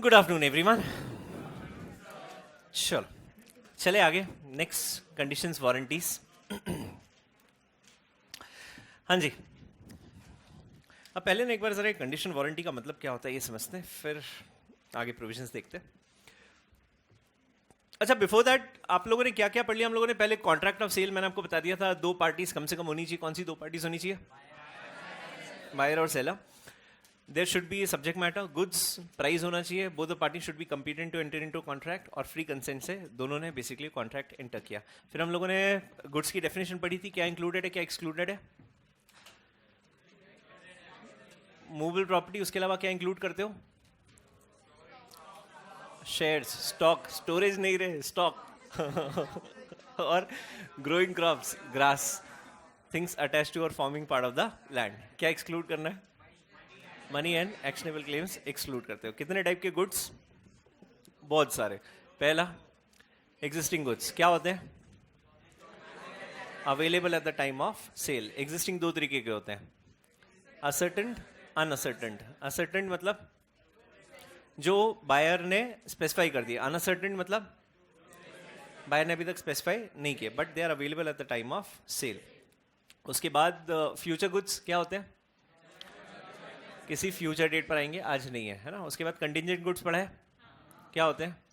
Good afternoon everyone. चलो चले आगे। Next conditions warranties. हाँ जी, अब पहले ना एक बार जरा कंडीशन वारंटी का मतलब क्या होता है ये समझते हैं, फिर आगे प्रोविजंस देखते हैं। अच्छा, बिफोर दैट आप लोगों ने क्या क्या पढ़ लिया? हम लोगों ने पहले कॉन्ट्रैक्ट ऑफ सेल, मैंने आपको बता दिया था, दो पार्टीज कम से कम होनी चाहिए। कौन सी दो पार्टीज होनी चाहिए? बायर और seller. There should be subject matter, goods, price होना चाहिए। Both the party should be competent to enter into contract, और फ्री कंसेंट से दोनों ने बेसिकली कॉन्ट्रैक्ट एंटर किया। फिर हम लोगों ने गुड्स की डेफिनेशन पढ़ी थी, क्या इंक्लूडेड है क्या एक्सक्लूडेड है। मूवेबल प्रॉपर्टी, उसके अलावा क्या इंक्लूड करते हो? शेयर्स, स्टॉक, स्टोरेज नहीं रहे, स्टॉक और growing crops, grass, things attached to और forming part of the land. क्या एक्सक्लूड करना है? Money and actionable claims exclude करते हो। कितने टाइप के गुड्स? बहुत सारे। पहला एग्जिस्टिंग गुड्स, क्या होते हैं? Available at the time of sale. Existing दो तरीके के होते हैं, असर्टेंड, अनअसर्टेंड। असर्टेंड मतलब जो बायर ने स्पेसिफाई कर दिया, अनअसर्टेंड मतलब बायर ने अभी तक स्पेसिफाई नहीं किया, but they are available at the time of sale. उसके बाद फ्यूचर गुड्स क्या होते हैं? किसी फ्यूचर डेट पर आएंगे, आज नहीं है ना। उसके बाद कंटिंजेंट गुड्स पढ़ा है, क्या होते हैं?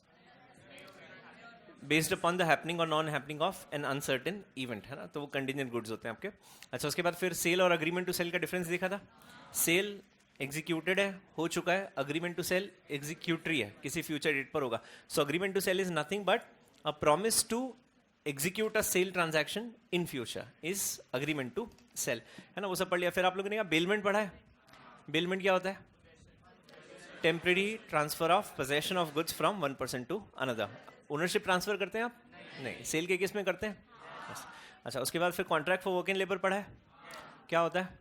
बेस्ड अपॉन द हैपनिंग और non happening of N uncertain event, है ना, तो वो कंटिंजेंट गुड्स होते हैं आपके। अच्छा, उसके बाद फिर सेल और अग्रीमेंट टू सेल का डिफरेंस देखा था। सेल एग्जीक्यूटेड है, हो चुका है। अग्रीमेंट टू सेल एग्जीक्यूटरी है, किसी फ्यूचर डेट पर होगा। So agreement to sell is nothing but a promise to execute a sale transaction in future is agreement to sell, है ना। वो सब पढ़ लिया। फिर आप लोगों ने कहा बेलमेंट पढ़ा है। बेलमेंट क्या होता है? Temporary transfer of possession of goods from one person to another. Ownership transfer करते हैं आप? नहीं, सेल के केस में करते हैं। अच्छा, उसके बाद फिर contract for work and labour पढ़ा है, क्या होता है?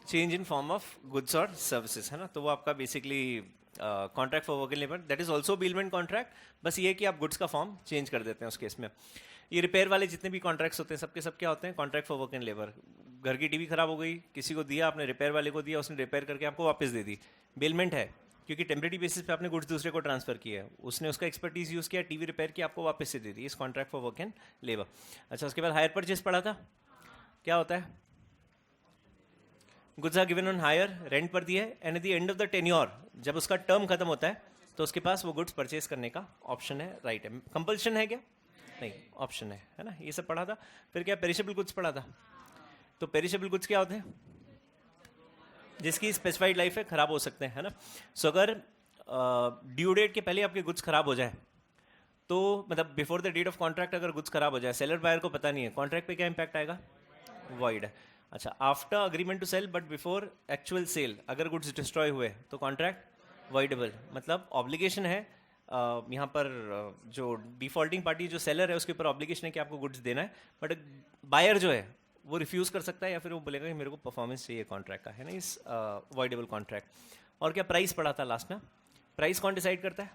Change in form of goods और सर्विसेज, है ना। तो वो आपका basically contract for work and labour, that is also bailment contract, बस ये कि आप गुड्स का फॉर्म चेंज कर देते हैं उस केस में। ये रिपेयर वाले जितने भी कॉन्ट्रैक्ट्स होते हैं सबके सब क्या होते हैं? Contract for work and labour. घर की टीवी खराब हो गई, किसी को दिया आपने, रिपेयर वाले को दिया, उसने रिपेयर करके आपको वापस दे दी, बेलमेंट है, क्योंकि टेम्परेरी बेसिस पे आपने गुड्स दूसरे को ट्रांसफर किया है, उसने उसका एक्सपर्टीज यूज किया, टीवी रिपेयर किया, आपको वापस से दे दी, इस contract for work and labour. अच्छा, उसके बाद हायर परचेज पढ़ा था, क्या होता है? Goods are given on hire, rent पर दिया है, and at the end of the tenure, जब उसका टर्म खत्म होता है तो उसके पास वो गुड्स परचेज करने का ऑप्शन है, राइट है। कंपल्शन है क्या? नहीं, ऑप्शन है ना। ये सब पढ़ा था। फिर क्या पेरिशेबल गुड्स पढ़ा था। तो पेरिशेबल गुड्स क्या होते हैं? जिसकी स्पेसिफाइड लाइफ है, खराब हो सकते हैं, है ना। सो अगर ड्यू डेट के पहले आपके गुड्स खराब हो जाए, तो मतलब before the date of contract अगर गुड्स खराब हो जाए, सेलर बायर को पता नहीं है, कॉन्ट्रैक्ट पे क्या इंपैक्ट आएगा? वॉइड है। अच्छा, after agreement to sale but before actual sale अगर गुड्स डिस्ट्रॉय हुए तो कॉन्ट्रैक्ट वॉइडेबल, मतलब ऑब्लिगेशन है यहाँ पर जो डिफॉल्टिंग पार्टी जो सेलर है उसके ऊपर ऑब्लिगेशन है कि आपको गुड्स देना है, बट बायर जो है वो रिफ्यूज कर सकता है या फिर वो बोलेगा कि मेरे को परफॉर्मेंस चाहिए कॉन्ट्रैक्ट का, है ना, इस वॉइडेबल कॉन्ट्रैक्ट। और क्या प्राइस पड़ा था लास्ट में? प्राइस कौन डिसाइड करता है?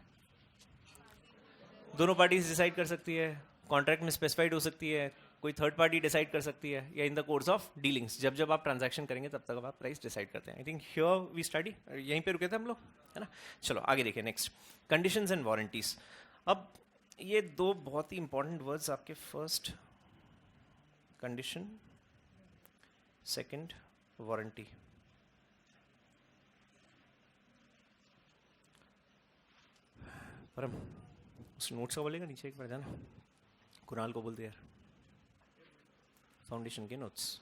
दोनों पार्टीज डिसाइड कर सकती है, कॉन्ट्रैक्ट में स्पेसिफाइड हो सकती है, कोई थर्ड पार्टी डिसाइड कर सकती है, या in the course of dealings, जब जब आप ट्रांजैक्शन करेंगे तब तक आप प्राइस डिसाइड करते हैं। I think here we study, यहीं पे रुके थे हम लोग, है ना। चलो आगे देखिए, नेक्स्ट कंडीशंस एंड वारंटीज। अब ये दो बहुत ही इंपॉर्टेंट वर्ड्स आपके, फर्स्ट कंडीशन, सेकंड वारंटी। परम उस नोट्स का बोलेगा नीचे एक बार जाना, कुणाल को बोलते यार, फाउंडेशन के नोट्स,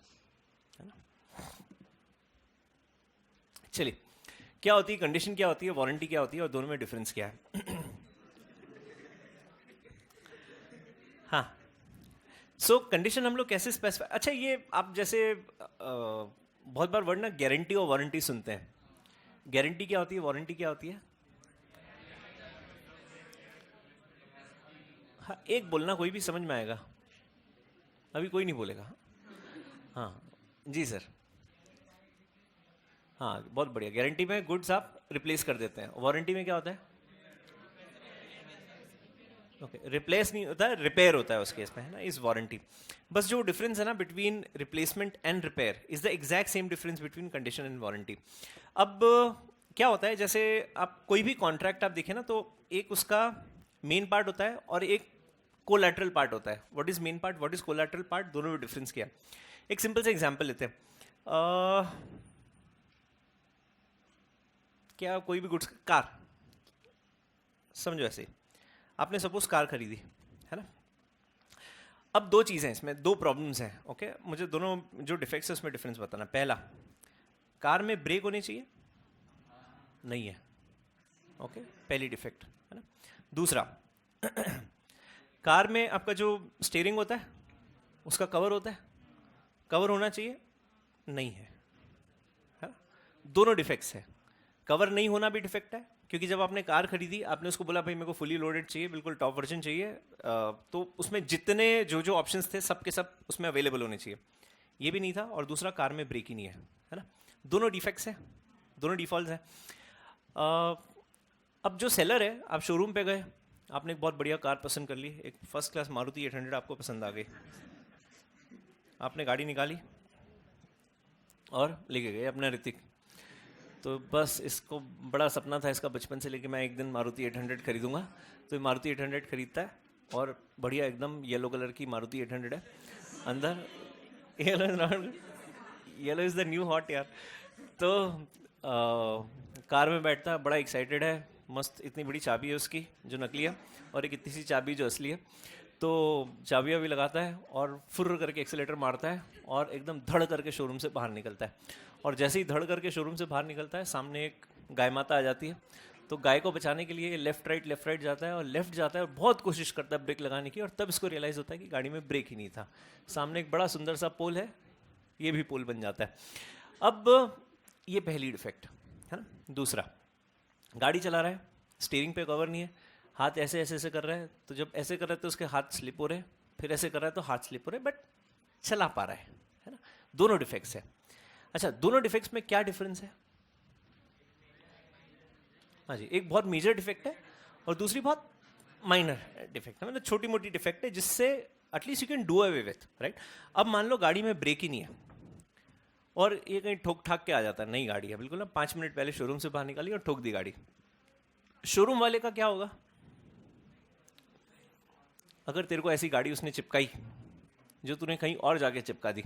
है ना। चलिए, क्या होती है कंडीशन, क्या होती है वारंटी, क्या होती है, और दोनों में डिफरेंस क्या है? हाँ, सो कंडीशन हम लोग कैसे स्पेसिफाई, अच्छा ये आप जैसे बहुत बार वर्ड ना गारंटी और वारंटी सुनते हैं। गारंटी क्या होती है, वारंटी क्या होती है? हाँ, एक बोलना, कोई भी समझ में आएगा, अभी कोई नहीं बोलेगा। हाँ जी सर, हाँ बहुत बढ़िया। गारंटी में गुड्स आप रिप्लेस कर देते हैं, वारंटी में क्या होता है? ओके, रिप्लेस नहीं होता है, रिपेयर होता है उस केस में, है ना, इस वारंटी। बस जो डिफरेंस है ना between replacement and repair is the exact same difference between condition and warranty. अब क्या होता है, जैसे आप कोई भी कॉन्ट्रैक्ट आप देखें ना, तो एक उसका मेन पार्ट होता है और एक कोलैटरल पार्ट होता है. What is main part, what is collateral part, दोनों में डिफरेंस क्या है. एक सिंपल से एग्जांपल लेते हैं. क्या कोई भी गुड्स, कार समझो ऐसे, आपने सपोज कार खरीदी है ना. अब दो चीज़ें हैं इसमें, दो प्रॉब्लम्स हैं. ओके मुझे दोनों जो डिफेक्ट्स है उसमें डिफरेंस बताना. पहला, कार में ब्रेक होनी चाहिए, नहीं है. ओके पहली डिफेक्ट है ना. दूसरा, कार में आपका जो स्टीयरिंग होता है उसका कवर होता है, कवर होना चाहिए, नहीं है. दोनों डिफेक्ट्स है. कवर नहीं होना भी डिफेक्ट है, क्योंकि जब आपने कार खरीदी आपने उसको बोला भाई मेरे को फुली लोडेड चाहिए, बिल्कुल टॉप वर्जन चाहिए, तो उसमें जितने जो जो ऑप्शंस थे सब के सब उसमें अवेलेबल होने चाहिए. ये भी नहीं था. और दूसरा, कार में ब्रेक ही नहीं है ना. दोनों डिफेक्ट्स हैं, दोनों डिफॉल्ट्स हैं. अब जो सेलर है, आप शोरूम पे गए, आपने एक बहुत बढ़िया कार पसंद कर ली, एक फर्स्ट क्लास मारुति 800 आपको पसंद आ गई. आपने गाड़ी निकाली और लेके गए अपना ऋतिक. तो बस इसको बड़ा सपना था इसका बचपन से लेके, मैं एक दिन मारुति 800 खरीदूंगा. तो मारुति 800 खरीदता है और बढ़िया एकदम येलो कलर की मारुति 800 है. अंदर yellow is the new hot यार. तो कार में बैठता है, बड़ा एक्साइटेड है, मस्त इतनी बड़ी चाबी है उसकी जो नकली है और एक इतनी सी चाबी जो असली है. तो चाबियाँ भी लगाता है और फुर्र करके एक्सीलेटर मारता है और एकदम धड़ करके शोरूम से बाहर निकलता है. और जैसे ही धड़ करके शोरूम से बाहर निकलता है, सामने एक गाय माता आ जाती है. तो गाय को बचाने के लिए लेफ्ट राइट जाता है और लेफ्ट जाता है और बहुत कोशिश करता है ब्रेक लगाने की, और तब इसको रियलाइज़ होता है कि गाड़ी में ब्रेक ही नहीं था. सामने एक बड़ा सुंदर सा पोल है, ये भी पोल बन जाता है. अब ये पहली डिफेक्ट है ना. दूसरा, गाड़ी चला रहा है, स्टीयरिंग पे कवर नहीं है, हाथ ऐसे ऐसे ऐसे कर रहा है. तो जब ऐसे कर रहा है तो उसके हाथ स्लिप हो रहे हैं, फिर ऐसे कर रहा है तो हाथ स्लिप हो रहे हैं, बट चला पा रहा है ना. दोनों डिफेक्ट्स है. अच्छा, दोनों डिफेक्ट्स में क्या डिफरेंस है? हाँ जी, एक बहुत मेजर डिफेक्ट है और दूसरी बहुत माइनर डिफेक्ट है, मतलब छोटी मोटी डिफेक्ट है जिससे at least you can do away with, right. अब मान लो गाड़ी में ब्रेक ही नहीं है और ये कहीं ठोक ठाक के आ जाता है, नई गाड़ी है बिल्कुल ना, 5 मिनट पहले शोरूम से बाहर निकाली और ठोक दी गाड़ी. शोरूम वाले का क्या होगा? अगर तेरे को ऐसी गाड़ी उसने चिपकाई जो तूने कहीं और जाके चिपका दी,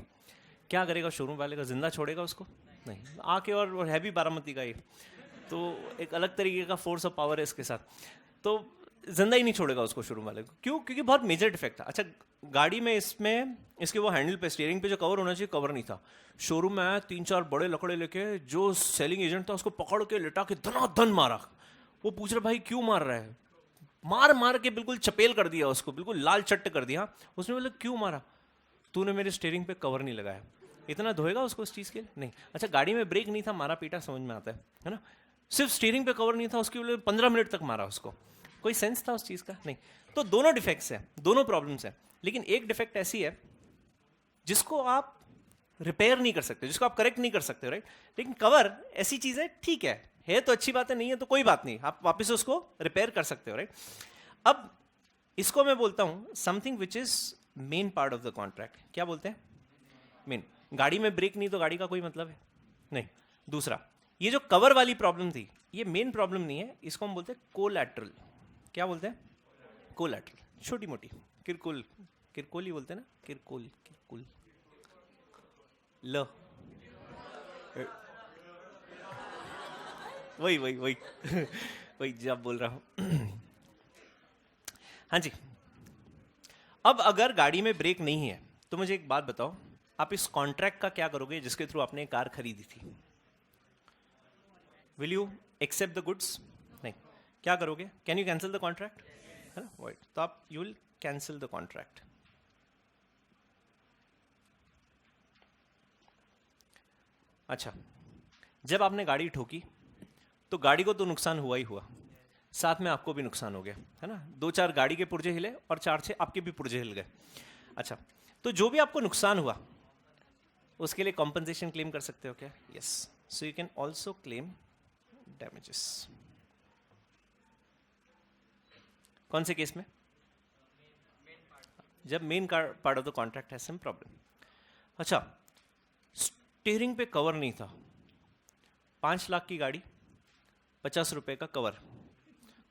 क्या करेगा शोरूम वाले का? जिंदा छोड़ेगा उसको? नहीं. आके और है भी बारामती का ये, तो एक अलग तरीके का फोर्स ऑफ पावर है इसके साथ, तो जिंदा ही नहीं छोड़ेगा उसको शोरूम वाले को. क्यों? क्योंकि बहुत मेजर डिफेक्ट था. अच्छा, गाड़ी में इसमें इसके वो हैंडल पे, स्टीयरिंग पे जो कवर होना चाहिए कवर नहीं था. शोरूम में आया, 3-4 बड़े लकड़े लेके, जो सेलिंग एजेंट था उसको पकड़ के लिटा के धनाधन मारा. वो पूछ रहा भाई क्यों मार रहा है? मार मार के बिल्कुल चपेल कर दिया उसको, बिल्कुल लाल चट्ट कर दिया. उसने बोला क्यों मारा? तूने मेरे स्टीयरिंग पे कवर नहीं लगाया. इतना धोएगा उसको इस चीज़ के लिए? नहीं. अच्छा, गाड़ी में ब्रेक नहीं था, मारा पीटा, समझ में आता है ना. सिर्फ स्टीयरिंग पे कवर नहीं था, उसके लिए 15 मिनट तक मारा उसको. कोई सेंस था उस चीज़ का? नहीं. तो दोनों डिफेक्ट्स हैं, दोनों प्रॉब्लम्स हैं, लेकिन एक डिफेक्ट ऐसी है जिसको आप रिपेयर नहीं कर सकते, जिसको आप करेक्ट नहीं कर सकते, राइट. लेकिन कवर ऐसी चीज़ है, ठीक है तो अच्छी बात है, नहीं है तो कोई बात नहीं, आप वापस उसको रिपेयर कर सकते हो, राइट. अब इसको मैं बोलता हूं something which is main part of the contract. क्या बोलते हैं? मेन. गाड़ी में ब्रेक नहीं तो गाड़ी का कोई मतलब है नहीं. दूसरा, ये जो कवर वाली प्रॉब्लम थी, ये मेन प्रॉब्लम नहीं है, इसको हम बोलते हैं कोलैटरल. क्या बोलते हैं? कोलैटरल. छोटी मोटी किरकुल, किरकोल ही बोलते हैं ना, किरकोल, किरकुल, ल, वही वही वही वही जब बोल रहा हूं. हाँ जी. अब अगर गाड़ी में ब्रेक नहीं है तो मुझे एक बात बताओ, आप इस कॉन्ट्रैक्ट का क्या करोगे जिसके थ्रू आपने कार खरीदी थी? Will you accept the goods? नहीं. क्या करोगे? Can you cancel the contract? है ना, राइट. तो आप you will cancel the contract. अच्छा, जब आपने गाड़ी ठोकी तो गाड़ी को तो नुकसान हुआ ही हुआ, साथ में आपको भी नुकसान हो गया, है ना. 2-4 गाड़ी के पुर्जे हिले और 4-6 आपके भी पुर्जे हिल गए. अच्छा, तो जो भी आपको नुकसान हुआ उसके लिए कॉम्पनसेशन क्लेम कर सकते हो क्या? Yes. So you can also claim damages. कौन से केस में? जब main part of the contract has some problem. अच्छा, स्टीयरिंग पे कवर नहीं था, 5 लाख की गाड़ी, ₹50 का कवर,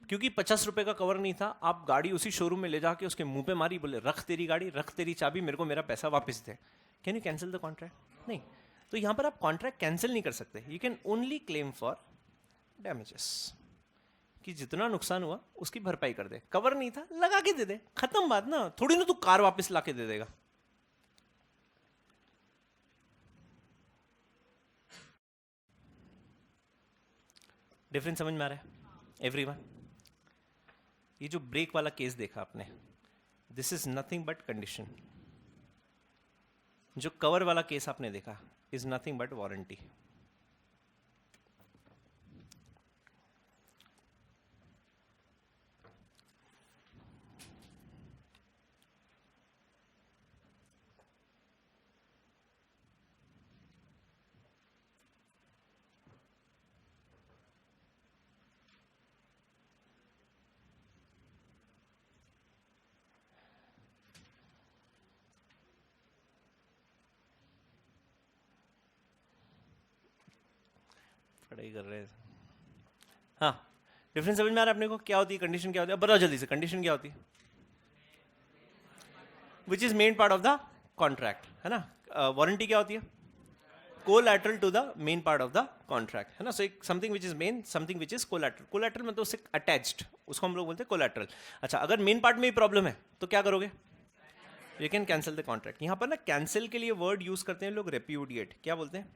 क्योंकि ₹50 का कवर नहीं था, आप गाड़ी उसी शोरूम में ले जाके उसके मुंह पे मारी, बोले रख तेरी गाड़ी, रख तेरी चाबी, मेरे को मेरा पैसा वापस दे। Can you cancel the contract? नहीं। तो यहां पर आप कॉन्ट्रैक्ट कैंसिल नहीं कर सकते, you can only claim for damages, कि जितना नुकसान हुआ उसकी भरपाई कर दे। कवर नहीं था, लगा के दे दे, खत्म बात ना, थोड़ी ना तू कार वापस ला के दे देगा। डिफरेंस समझ में आ रहा है एवरीवन? ये जो ब्रेक वाला केस देखा आपने, this is nothing but condition. जो कवर वाला केस आपने देखा इज नथिंग बट वारंटी। पढ़ाई कर रहे हैं। हाँ, डिफरेंस समझ में आ रहा है अपने को? क्या होती है कंडीशन, क्या होती है? अब बताओ जल्दी से, कंडीशन क्या होती है? Which is main part of the contract, है ना? वारंटी क्या होती है? Collateral to the main part of the contract, है ना? सो एक something which is main, something which is collateral. Collateral मतलब उससे अटैच्ड, उसको हम लोग बोलते हैं कोलैटरल। अच्छा, अगर मेन पार्ट में ही प्रॉब्लम है तो क्या करोगे? You can cancel the contract. यहां पर ना कैंसिल के लिए वर्ड यूज करते हैं लोग रेप्यूडिएट। क्या बोलते हैं?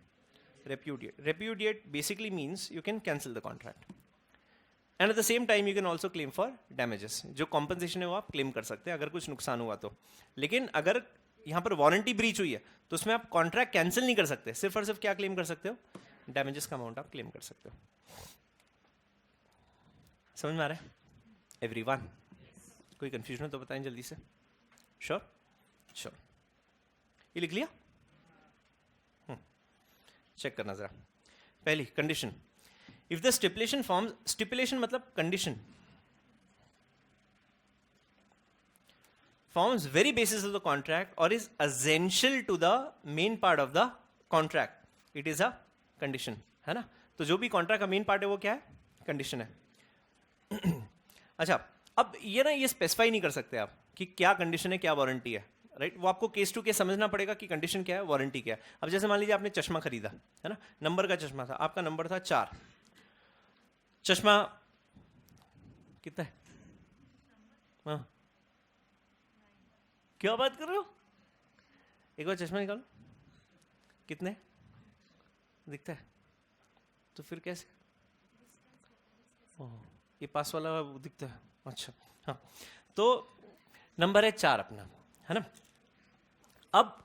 repudiate. Repudiate basically means you can cancel the contract. And at the same time you can also claim for damages. जो compensation है वो आप claim कर सकते हैं अगर कुछ नुकसान हुआ तो। लेकिन अगर यहाँ पर वारंटी ब्रीच हुई है तो उसमें आप कॉन्ट्रैक्ट कैंसिल नहीं कर सकते, सिर्फ और सिर्फ क्या क्लेम कर सकते हो? डैमेजेस का अमाउंट आप क्लेम कर सकते हो। समझ में आ रहा है एवरीवन? कोई कंफ्यूजन हो तो बताएं जल्दी से। श्योर? श्योर। ये लिख लिया? चेक करना जरा। पहली condition, if the stipulation forms, stipulation मतलब condition, forms very basis of the contract or is essential to the main part of the contract, it is a condition, है ना? तो जो भी कॉन्ट्रैक्ट का मेन पार्ट है वो क्या है? कंडीशन है। अच्छा, अब ये ना ये स्पेसिफाई नहीं कर सकते आप कि क्या कंडीशन है क्या वारंटी है, राइट? वो आपको केस टू केस समझना पड़ेगा कि कंडीशन क्या है, वारंटी क्या है। अब जैसे मान लीजिए आपने चश्मा खरीदा, है ना? नंबर का चश्मा था, आपका नंबर था 4, चश्मा कितना है? हाँ, क्या बात कर रहे हो? एक बार चश्मा निकालो, कितने दिखता है? तो फिर कैसे? ओह, ये पास वाला दिखता है। अच्छा, हाँ, तो नंबर है 4 अपना, है ना? अब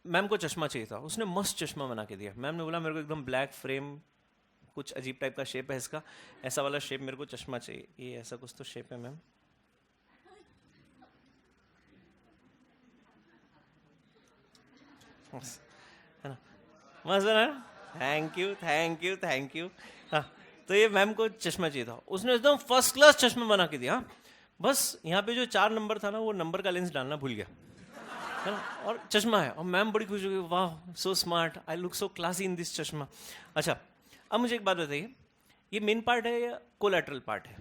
मैम को चश्मा चाहिए था, उसने मस्त चश्मा बना के दिया। मैम ने बोला मेरे को एकदम ब्लैक फ्रेम, कुछ अजीब टाइप का शेप है इसका, ऐसा वाला शेप मेरे को चश्मा चाहिए। ये ऐसा कुछ तो शेप है मैम, है ना? मस्त है ना? Thank you thank you thank you. हाँ, तो ये मैम को चश्मा चाहिए था, उसने एकदम फर्स्ट क्लास चश्मा बना के दिया। बस यहाँ पे जो 4 नंबर था ना, वो नंबर का लेंस डालना भूल गया, है ना? और चश्मा है, और मैम बड़ी खुश हो गई, वाह so smart, I look so classy in this चश्मा। अच्छा, अब मुझे एक बात बताइए, ये मेन पार्ट है या कोलैटरल पार्ट है?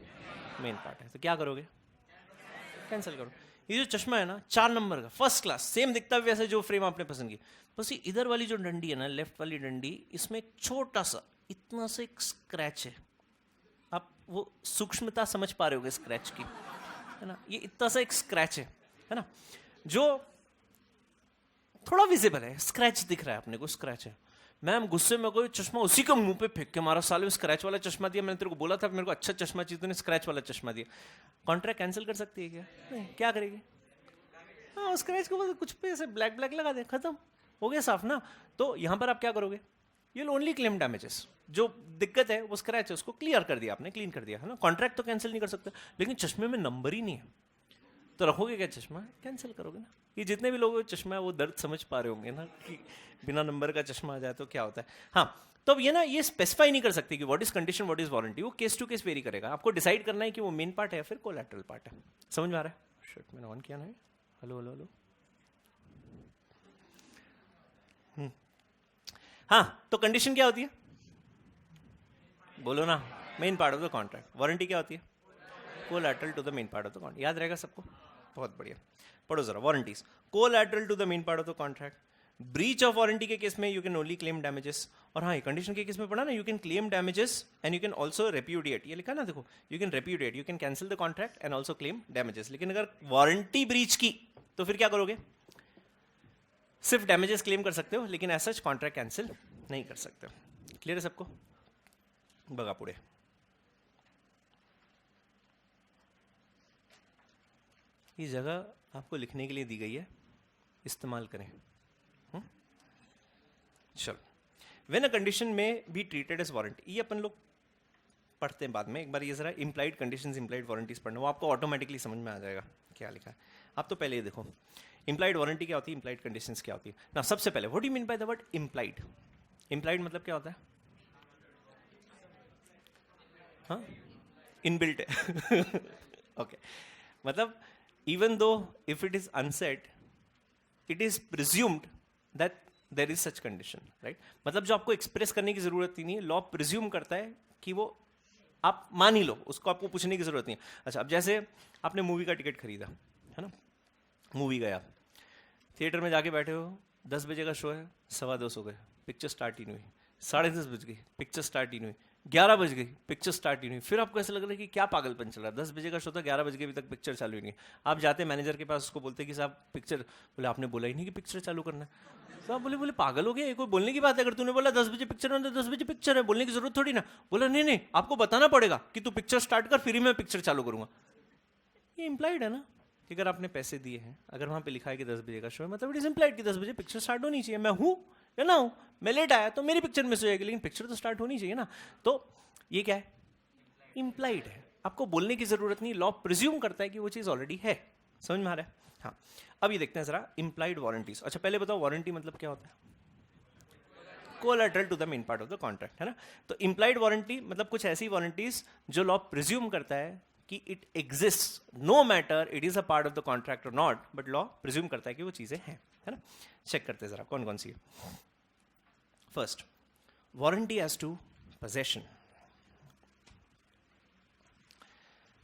मेन पार्ट है, तो क्या करोगे? कैंसिल करो। ये जो चश्मा है ना 4 नंबर का, फर्स्ट क्लास, सेम दिखता है वैसे जो फ्रेम आपने पसंद की, बस ये इधर वाली जो डंडी है ना, लेफ्ट वाली डंडी, इसमें एक छोटा सा इतना सा एक स्क्रैच है। आप वो सूक्ष्मता समझ पा रहे होगे स्क्रैच की, है ना? ये इतना सा एक स्क्रैच है ना, जो थोड़ा विजिबल है, स्क्रैच दिख रहा है अपने को, स्क्रैच है। मैम गुस्से में कोई चश्मा उसी के मुंह पे फेंक के मारा, साले स्क्रैच वाला चश्मा दिया, मैंने तेरे को बोला था मेरे को अच्छा चश्मा चाहिए, तूने स्क्रैच वाला चश्मा दिया। कॉन्ट्रैक्ट कैंसिल कर सकती है क्या? नहीं। क्या करेगी? हाँ, स्क्रैच को बस कुछ पे ऐसे ब्लैक ब्लैक लगा दे, खत्म हो गया, साफ ना। तो यहां पर आप क्या करोगे? You will only claim damages. जो दिक्कत है वो स्क्रैच है, उसको क्लियर कर दिया आपने, क्लीन कर दिया, है ना? कॉन्ट्रैक्ट तो कैंसिल नहीं कर सकते, लेकिन चश्मे में नंबर ही नहीं है तो रखोगे क्या चश्मा? कैंसिल करोगे ना। ये जितने भी लोग चश्मा है वो दर्द समझ पा रहे होंगे ना कि बिना नंबर का चश्मा आ जाए तो क्या होता है। हाँ, तो अब ये ना ये स्पेसिफाई नहीं कर सकती कि what is condition what is warranty, वो केस टू केस वेरी करेगा। आपको डिसाइड करना है कि वो मेन पार्ट है या फिर कोलैटरल पार्ट है। समझ में आ रहा है? शिट, मैंने ऑन किया ना। Hello hello hello. हाँ, तो कंडीशन क्या होती है? बोलो ना। Main part of the contract. Warranty क्या होती है? Collateral to the main part of the contract. याद रहेगा सबको? बहुत बढ़िया, पढ़ो जरा। Warranties, collateral to the main part of the contract. Breach of warranty के केस में you can only claim damages, और हाँ, कंडीशन के केस में पढ़ा ना, you can claim damages and you can also repudiate. ये लिखा ना, देखो, you can repudiate, you can cancel the contract and also claim damages. लेकिन अगर वारंटी ब्रीच की तो फिर क्या करोगे? सिर्फ डैमेजेस क्लेम कर सकते हो, लेकिन ऐसा कॉन्ट्रैक्ट कैंसिल नहीं कर सकते हो। क्लियर है सबको? बघा पुढे। ये जगह आपको लिखने के लिए दी गई है, इस्तेमाल करें। चलो, व्हेन अ कंडीशन में बी ट्रीटेड एज वारंटी, ये अपन लोग पढ़ते हैं बाद में। एक बार ये जरा इम्प्लाइड कंडीशंस, इम्प्लाइड वारंटीज पढ़ना, वो आपको ऑटोमेटिकली समझ में आ जाएगा क्या लिखा है। आप तो पहले ये देखो, इम्प्लाइड वारंटी क्या होती है, इम्प्लाइड कंडीशंस क्या होती है ना। सबसे पहले, what do you mean by the word implied? Implied मतलब क्या होता है? हाँ, इनबिल्ट है। ओके, मतलब even though if it is unsaid, it is presumed that there is such condition, right? मतलब जो आपको एक्सप्रेस करने की जरूरत ही नहीं है, लॉ प्रिज्यूम करता है कि वो आप मान ही लो, उसको आपको पूछने की जरूरत नहीं है। अच्छा, अब जैसे आपने मूवी का टिकट खरीदा है ना, मूवी गया, थिएटर में जाके बैठे हो, 10 बजे का शो है, 2:15 हो गए, पिक्चर स्टार्ट ही नहीं हुई, 10:30 बज गई, पिक्चर स्टार्ट ही नहीं हुई, 11 बज गई, पिक्चर स्टार्ट ही नहीं। फिर आपको ऐसा लग रहा है कि क्या पागलपन चल रहा है, 10 बजे का शो था, 11 बज गए, अभी तक पिक्चर चालू ही नहीं। आप जाते हैं मैनेजर के पास, उसको बोलते कि साहब पिक्चर, बोले आपने बोला ही नहीं कि पिक्चर चालू करना है। तो आप बोले पागल हो गया, ये कोई बोलने की बात है? अगर तूने बोला 10 बजे पिक्चर है तो 10 बजे पिक्चर है, बोलने की जरूरत थोड़ी ना। बोला नहीं नहीं, आपको बताना पड़ेगा कि तू पिक्चर स्टार्ट कर, फिर ही मैं पिक्चर चालू करूंगा। ये इंप्लाइड है ना, कि अगर आपने पैसे दिए हैं, अगर वहां पे लिखा है कि 10 बजे का शो है, मतलब इट इज इंप्लाइड कि 10 बजे पिक्चर स्टार्ट होनी चाहिए। मैं हूं या ना हूं, मैं लेट आया तो मेरी पिक्चर मिस हो जाएगी, लेकिन पिक्चर तो स्टार्ट होनी चाहिए ना। तो ये क्या है? इंप्लाइड है, आपको बोलने की जरूरत नहीं, लॉ प्रिज्यूम करता है कि वो चीज ऑलरेडी है। समझ में आ रहा है? हाँ, अब ये देखते हैं जरा इंप्लाइड वारंटीज। अच्छा, पहले बताओ वारंटी मतलब क्या होता है? Collateral to the main part of the contract, है ना। तो इंप्लाइड वारंटी मतलब कुछ ऐसी वारंटीज जो लॉ प्रिज्यूम करता है कि it exist, no matter it is a part of the contract और नॉट, बट लॉ प्रिज्यूम करता है कि वो चीजें हैं, है ना। चेक करते हैं जरा कौन कौन सी है। First, warranty as to possession.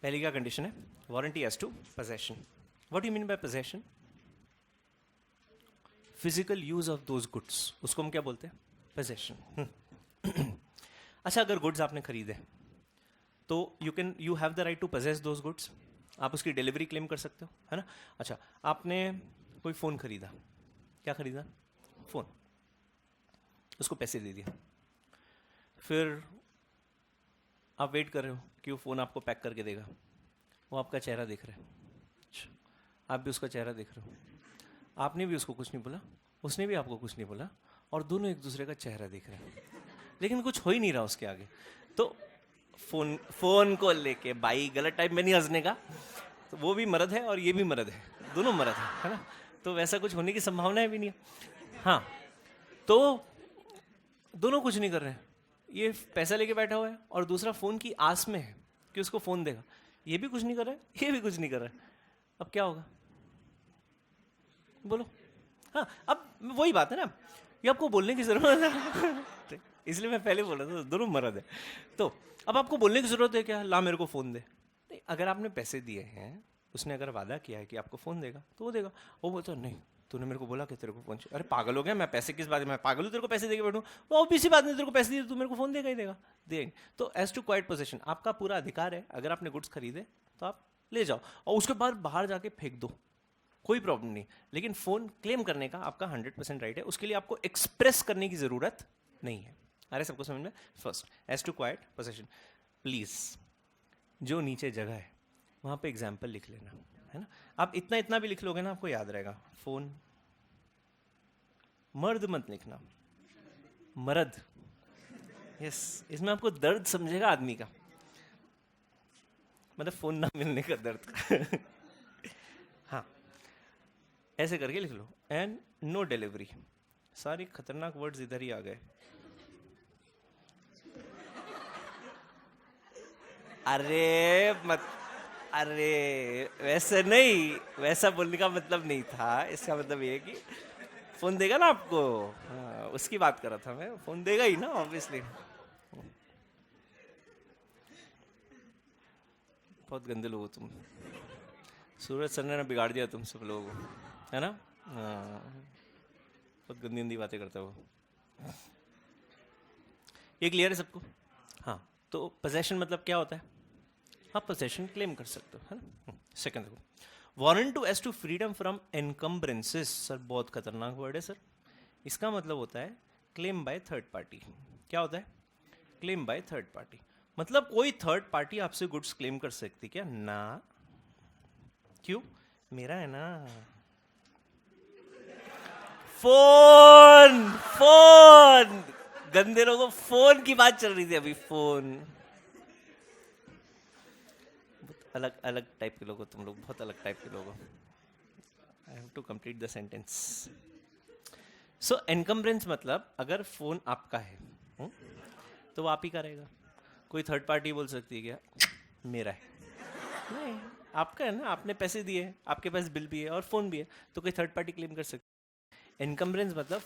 पहली क्या कंडीशन है? Warranty as to possession. What you mean by possession? Physical use of those goods, उसको हम क्या बोलते हैं? पोजेशन। अच्छा, अगर गुड्स आपने खरीदे तो you have the right to possess those goods, आप उसकी डिलीवरी क्लेम कर सकते हो, है ना। अच्छा, आपने कोई फोन खरीदा, क्या खरीदा? फोन, उसको पैसे दे दिया, फिर आप वेट कर रहे हो कि वो फोन आपको पैक करके देगा, वो आपका चेहरा देख रहा है, अच्छा, आप भी उसका चेहरा देख रहे हो, आपने भी उसको कुछ नहीं बोला, उसने भी आपको कुछ नहीं बोला, और दोनों एक दूसरे का चेहरा देख रहे हैं, लेकिन कुछ हो ही नहीं रहा उसके आगे। तो फोन को लेके, भाई गलत टाइम में नहीं हंसने का, तो वो भी मर्द है और ये भी मर्द है, दोनों मर्द है ना, तो वैसा कुछ होने की संभावना भी नहीं है। हाँ, तो दोनों कुछ नहीं कर रहे हैं, ये पैसा लेके बैठा हुआ है और दूसरा फोन की आस में है कि उसको फोन देगा, ये भी कुछ नहीं कर रहा है, ये भी कुछ नहीं कर रहा है। अब क्या होगा बोलो? हाँ, अब वही बात है ना, ये आपको बोलने की जरूरत है। इसलिए मैं पहले बोल रहा था दोनों मर्द है। तो अब आपको बोलने की जरूरत है क्या, ला मेरे को फोन दे? नहीं, अगर आपने पैसे दिए हैं, उसने अगर वादा किया है कि आपको फोन देगा तो वो देगा। वो बोलता है नहीं, तूने मेरे को बोला कि तेरे को फोन चाहिए। अरे पागल हो गया, मैं पैसे किस बात में, मैं पागल हूँ तेरे को पैसे देके बैठूं? वो ऑब्वियसली बात नहीं, तेरे को पैसे दिए तू मेरे को फोन देगा ही देगा, देंगे। तो एज टू क्वाइट पोजेशन, आपका पूरा अधिकार है, अगर आपने गुड्स खरीदे तो आप ले जाओ और उसके बाद बाहर जाके फेंक दो, कोई प्रॉब्लम नहीं। लेकिन फोन क्लेम करने का आपका 100% राइट है, उसके लिए आपको एक्सप्रेस करने की जरूरत नहीं है। अरे सबको समझ में? First, as to quite possession, please जो नीचे जगह है वहां पे एग्जाम्पल लिख लेना, है ना। आप इतना इतना भी लिख लोगे ना, आपको याद रहेगा। फोन, मर्द मत लिखना, मर्द। यस, इसमें आपको दर्द समझेगा आदमी का, मतलब फोन ना मिलने का दर्द। हाँ, ऐसे करके लिख लो। एंड नो डिलीवरी, सारी खतरनाक वर्ड्स इधर ही आ गए। अरे मत, अरे वैसे नहीं, वैसा बोलने का मतलब नहीं था, इसका मतलब ये है कि फोन देगा ना आपको, हाँ, उसकी बात कर रहा था मैं। फोन देगा ही ना ऑब्वियसली। बहुत गंदे लोग हो तुम, सूरज सर ने ना बिगाड़ दिया तुम सब लोगों को, है ना? हाँ, बहुत गंदी गंदी बातें करता है वो। ये क्लियर है सबको? हाँ, तो पोजेशन मतलब क्या होता है? आप पोजेशन क्लेम कर सकते हो, है ना? सेकंड देखो, warrant to as to freedom from encumbrances. Sir बहुत खतरनाक वर्ड है सर। इसका मतलब होता है क्लेम बाय थर्ड पार्टी। क्या होता है? Claim by third party. मतलब कोई थर्ड पार्टी आपसे गुड्स क्लेम कर सकती क्या? ना। क्यों? मेरा है ना। फोन, फोन, गंदे लोगों, फोन की बात चल रही थी अभी, फोन। अलग अलग टाइप के लोग हो तुम लोग, बहुत अलग टाइप के लोग हो। I have to complete the sentence. So encumbrance मतलब अगर फोन आपका है तो वो आप ही का रहेगा। कोई थर्ड पार्टी बोल सकती है क्या मेरा है? नहीं, आपका है ना, आपने पैसे दिए, आपके पास बिल भी है और फोन भी है, तो कोई थर्ड पार्टी क्लेम कर सकती है। एनकम्ब्रेंस मतलब